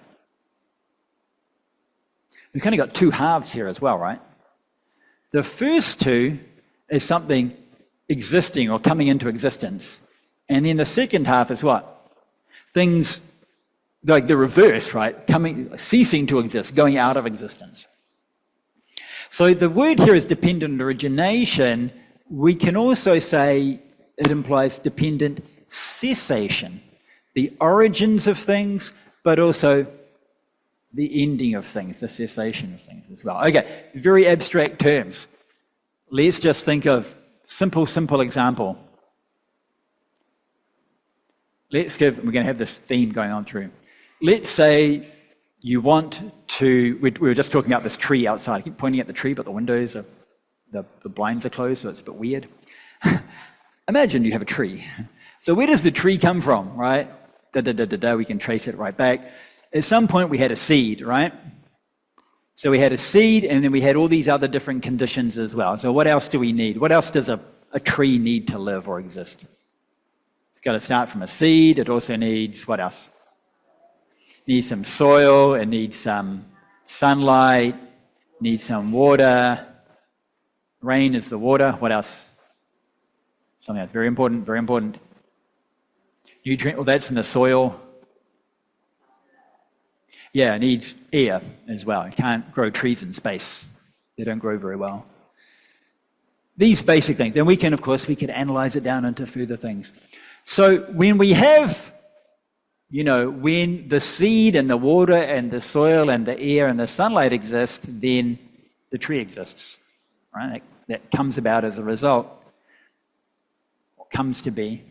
We've kind of got two halves here as well, right? The first two is something existing or coming into existence. And then the second half is what? Things like the reverse, right? Ceasing to exist, going out of existence. So the word here is dependent origination. We can also say it implies dependent cessation. The origins of things, but also the ending of things, the cessation of things as well. Okay, very abstract terms. Let's just think of simple example. We're going to have this theme going on through. Let's say you want to, we were just talking about this tree outside. I keep pointing at the tree, but the windows are, the blinds are closed, so it's a bit weird. Imagine you have a tree. So where does the tree come from, right? We can trace it right back. At some point we had a seed, right? So we had a seed, and then we had all these other different conditions as well. So what else do we need? What else does a tree need to live or exist? It's got to start from a seed. It also needs, what else? It needs some soil. It needs some sunlight. It needs some water. Rain is the water. What else? Something that's very important, very important. Nutrient, well, that's in the soil. Yeah, it needs air as well. You can't grow trees in space. They don't grow very well. these basic things. And we can, of course, we could analyze it down into further things. So when we have, when the seed and the water and the soil and the air and the sunlight exist, then the tree exists, right? That comes about as a result, or comes to be.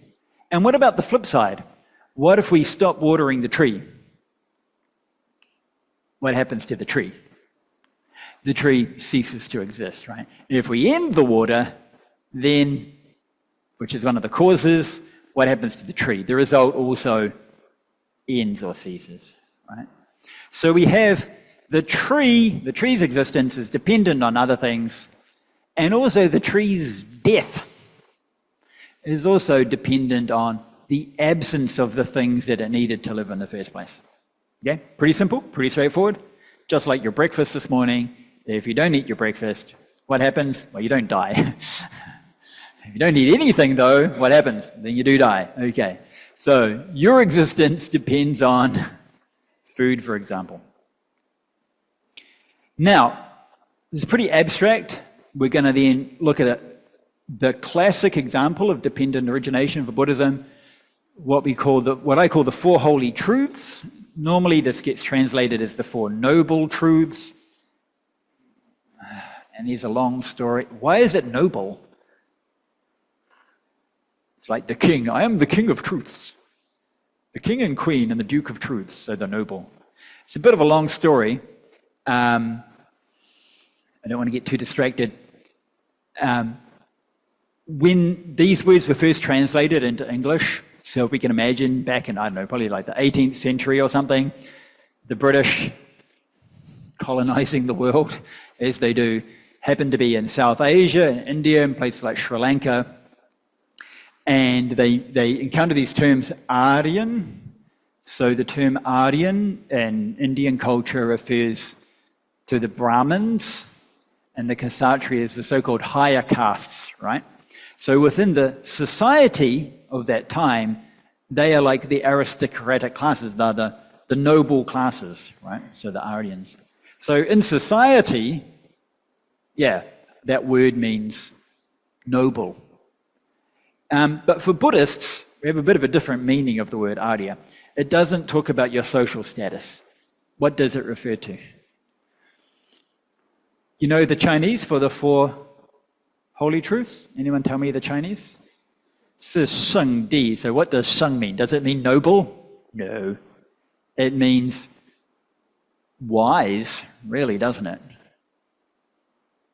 And what about the flip side? What if we stop watering the tree? What happens to the tree? The tree ceases to exist, right? If we end the water, then, which is one of the causes, what happens to the tree? The result also ends or ceases, right? So we have the tree's existence is dependent on other things, and also the tree's death is also dependent on the absence of the things that it needed to live in the first place. Okay, pretty simple, pretty straightforward. Just like your breakfast this morning, if you don't eat your breakfast, what happens? Well, you don't die. If you don't eat anything though, what happens? Then you do die. Okay, so your existence depends on food, for example. Now, this is pretty abstract. We're going to then look at the classic example of dependent origination for Buddhism, what I call the Four Holy Truths. Normally this gets translated as the Four Noble Truths. And here's a long story. Why is it noble? It's like the king. I am the king of truths. The king and queen and the duke of truths, so the noble. It's a bit of a long story. I don't want to get too distracted. When these words were first translated into English, so if we can imagine back in, probably like the 18th century or something, the British colonizing the world, as they do, happened to be in South Asia, in India, and places like Sri Lanka, and they encounter these terms Aryan. So the term Aryan in Indian culture refers to the Brahmins and the Kshatriyas, the so-called higher castes, right? So within the society of that time, they are like the aristocratic classes, they're the noble classes, right? So the Aryans. So in society, that word means noble. But for Buddhists, we have a bit of a different meaning of the word Arya. It doesn't talk about your social status. What does it refer to? You know the Chinese for the Four Holy Truths? Anyone tell me the Chinese? This is Sheng Di. So what does Sheng mean? Does it mean noble? No. It means wise, really, doesn't it?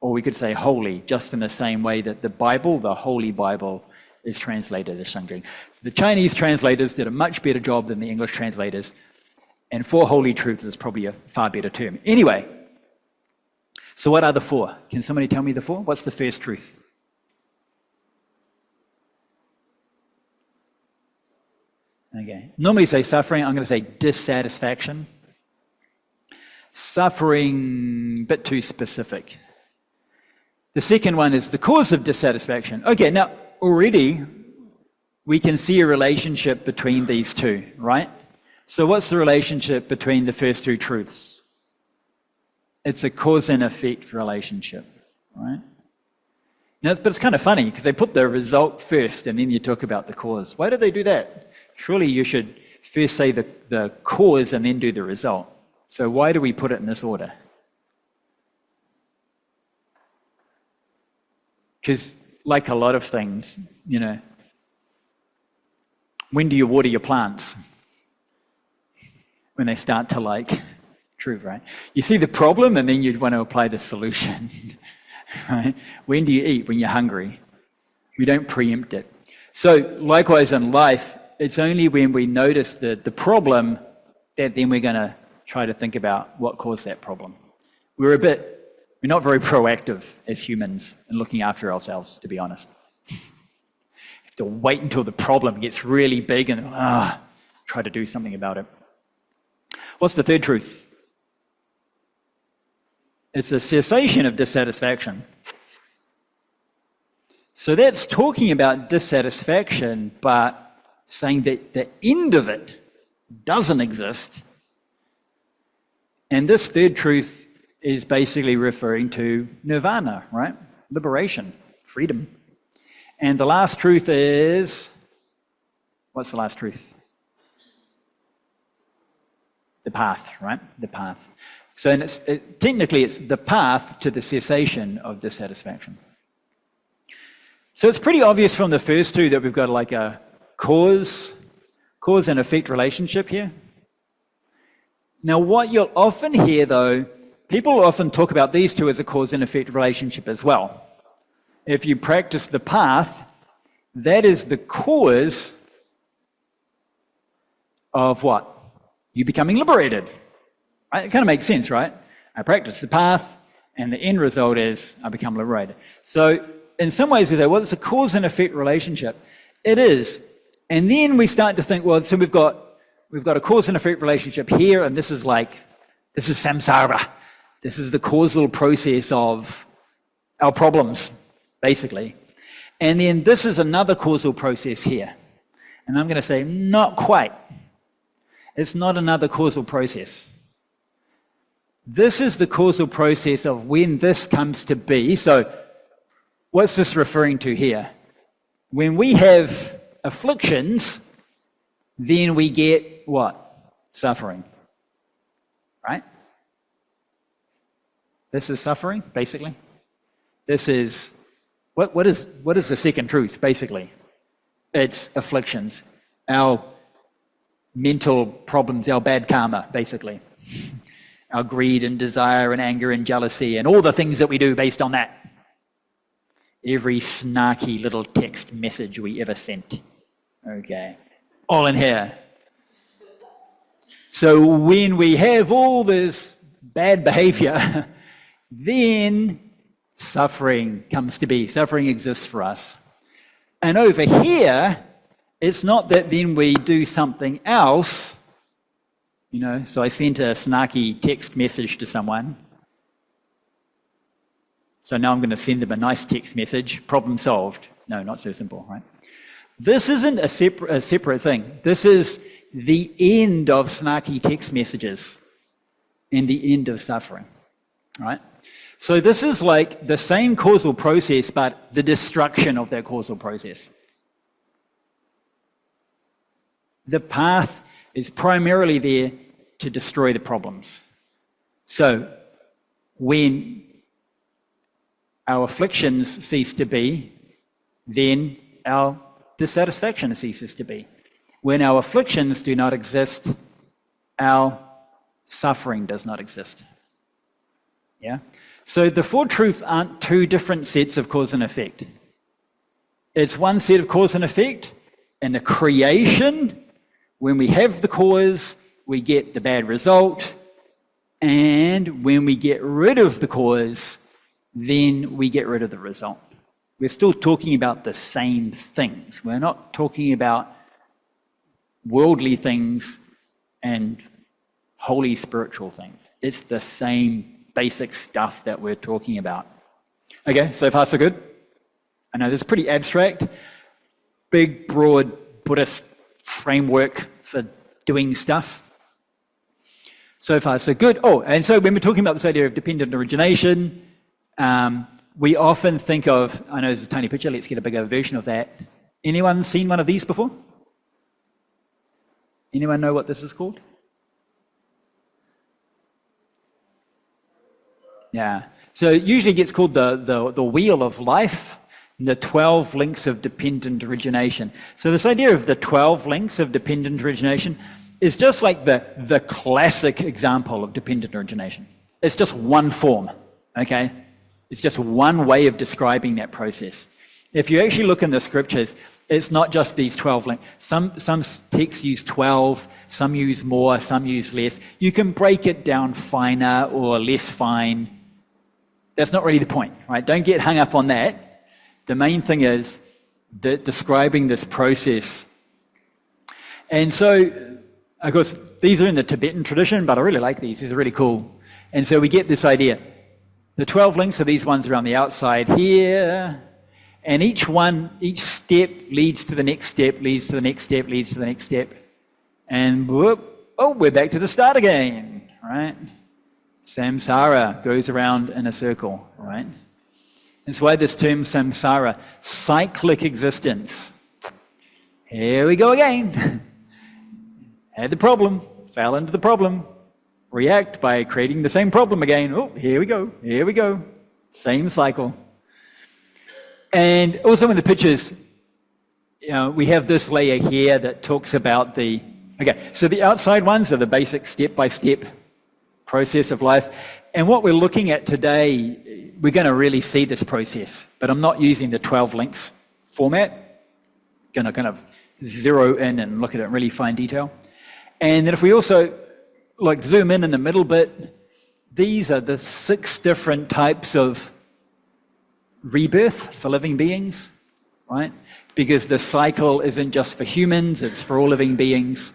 Or we could say holy, just in the same way that the Bible, the Holy Bible, is translated as Shengjing. The Chinese translators did a much better job than the English translators, and Four Holy Truths is probably a far better term. Anyway, so what are the four? Can somebody tell me the four? What's the first truth? Okay. Normally say suffering. I'm going to say dissatisfaction. Suffering, a bit too specific. The second one is the cause of dissatisfaction. Okay, now already we can see a relationship between these two, right? So what's the relationship between the first two truths? It's a cause and effect relationship, right? Now, but it's kind of funny because they put the result first and then you talk about the cause. Why do they do that? Surely you should first say the cause and then do the result. So why do we put it in this order? Because like a lot of things, when do you water your plants? When they start to true, right? You see the problem and then you want to apply the solution, right? When do you eat? When you're hungry. We don't preempt it. So likewise in life, it's only when we notice the problem that then we're going to try to think about what caused that problem. We're not very proactive as humans in looking after ourselves, to be honest. Have to wait until the problem gets really big and try to do something about it. What's the third truth? It's a cessation of dissatisfaction. So that's talking about dissatisfaction, but saying that the end of it doesn't exist. And this third truth is basically referring to nirvana, right? Liberation, freedom. And the last truth is, what's the last truth? The path, right? The path. So technically it's the path to the cessation of dissatisfaction. So it's pretty obvious from the first two that we've got like a cause and effect relationship here. Now what you'll often hear though, people often talk about these two as a cause and effect relationship as well. If you practice the path, that is the cause of what? You becoming liberated. Right? It kind of makes sense, right? I practice the path, and the end result is I become liberated. So in some ways we say, well, it's a cause and effect relationship. It is. And then we start to think, well, so we've got a cause and effect relationship here, and this is samsara. This is the causal process of our problems, basically. And then this is another causal process here. And I'm going to say, not quite. It's not another causal process. This is the causal process of when this comes to be. So what's this referring to here? When we have afflictions, then we get what? Suffering. Right? This is suffering, basically. This is, what is the second truth, basically? It's afflictions. Our mental problems, our bad karma, basically. Our greed and desire and anger and jealousy and all the things that we do based on that. Every snarky little text message we ever sent. Okay. All in here. So when we have all this bad behavior, then suffering comes to be. Suffering exists for us. And over here, it's not that then we do something else, so I sent a snarky text message to someone. So now I'm going to send them a nice text message, problem solved. No, not so simple, right? This isn't a separate thing. This is the end of snarky text messages and the end of suffering, right? So this is like the same causal process, but the destruction of that causal process. The path is primarily there to destroy the problems. So when our afflictions cease to be, then our dissatisfaction ceases to be. When our afflictions do not exist, our suffering does not exist. Yeah? So the four truths aren't two different sets of cause and effect. It's one set of cause and effect, and the creation, when we have the cause, we get the bad result, and when we get rid of the cause, then we get rid of the result. We're still talking about the same things. We're not talking about worldly things and holy spiritual things. It's the same basic stuff that we're talking about. Okay, so far so good? I know this is pretty abstract, big, broad Buddhist framework for doing stuff. So far so good. Oh, and so when we're talking about this idea of dependent origination, we often think of, I know there's a tiny picture, let's get a bigger version of that. Anyone seen one of these before? Anyone know what this is called? Yeah. So it usually gets called the wheel of life, the 12 links of dependent origination. So this idea of the 12 links of dependent origination is just like the classic example of dependent origination. It's just one form, okay? It's just one way of describing that process. If you actually look in the scriptures, it's not just these 12 links. Some texts use 12, some use more, some use less. You can break it down finer or less fine. That's not really the point, right? Don't get hung up on that. The main thing is that describing this process. And so, of course, these are in the Tibetan tradition, but I really like these. These are really cool. And so we get this idea. The 12 links are these ones around the outside here. And each step leads to the next step, leads to the next step, leads to the next step. And whoop, oh, we're back to the start again, right? Samsara goes around in a circle, right? It's why this term samsara, cyclic existence. Here we go again. Had the problem, fell into the problem, react by creating the same problem again. Oh, here we go, same cycle. And also in the pictures, we have this layer here that talks about so the outside ones are the basic step-by-step process of life. And what we're looking at today, we're going to really see this process, but I'm not using the 12 links format. Going to kind of zero in and look at it in really fine detail. And then if we also zoom in the middle bit, these are the 6 different types of rebirth for living beings, right? Because the cycle isn't just for humans, it's for all living beings.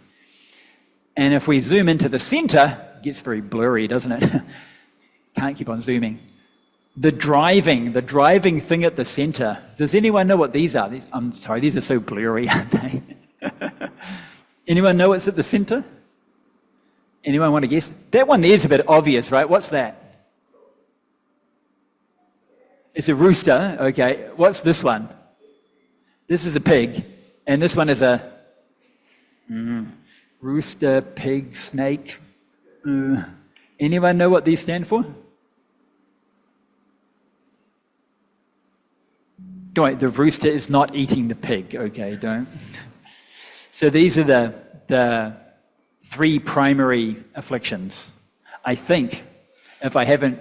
And if we zoom into the center, it gets very blurry, doesn't it? Can't keep on zooming. The driving thing at the center, does anyone know what these are? I'm sorry, these are so blurry, aren't they? Anyone know what's at the center? Anyone want to guess? That one there's a bit obvious, right? What's that? It's a rooster, okay. What's this one? This is a pig, and this one is a rooster, pig, snake. Anyone know what these stand for? Don't, the rooster is not eating the pig, okay, don't. So these are the 3 primary afflictions. I think, if I haven't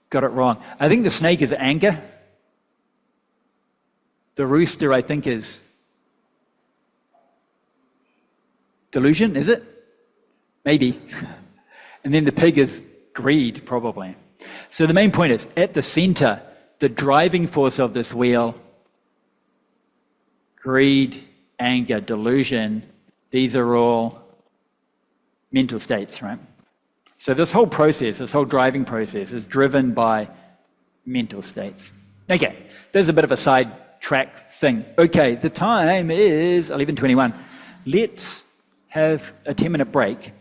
got it wrong, I think the snake is anger. The rooster, I think, is delusion, is it? Maybe. And then the pig is greed, probably. So the main point is, at the center, the driving force of this wheel, greed, anger, delusion, these are all mental states, right? So this whole process, this whole driving process is driven by mental states. Okay, there's a bit of a sidetrack thing. Okay, the time is 11:21. Let's have a 10-minute break.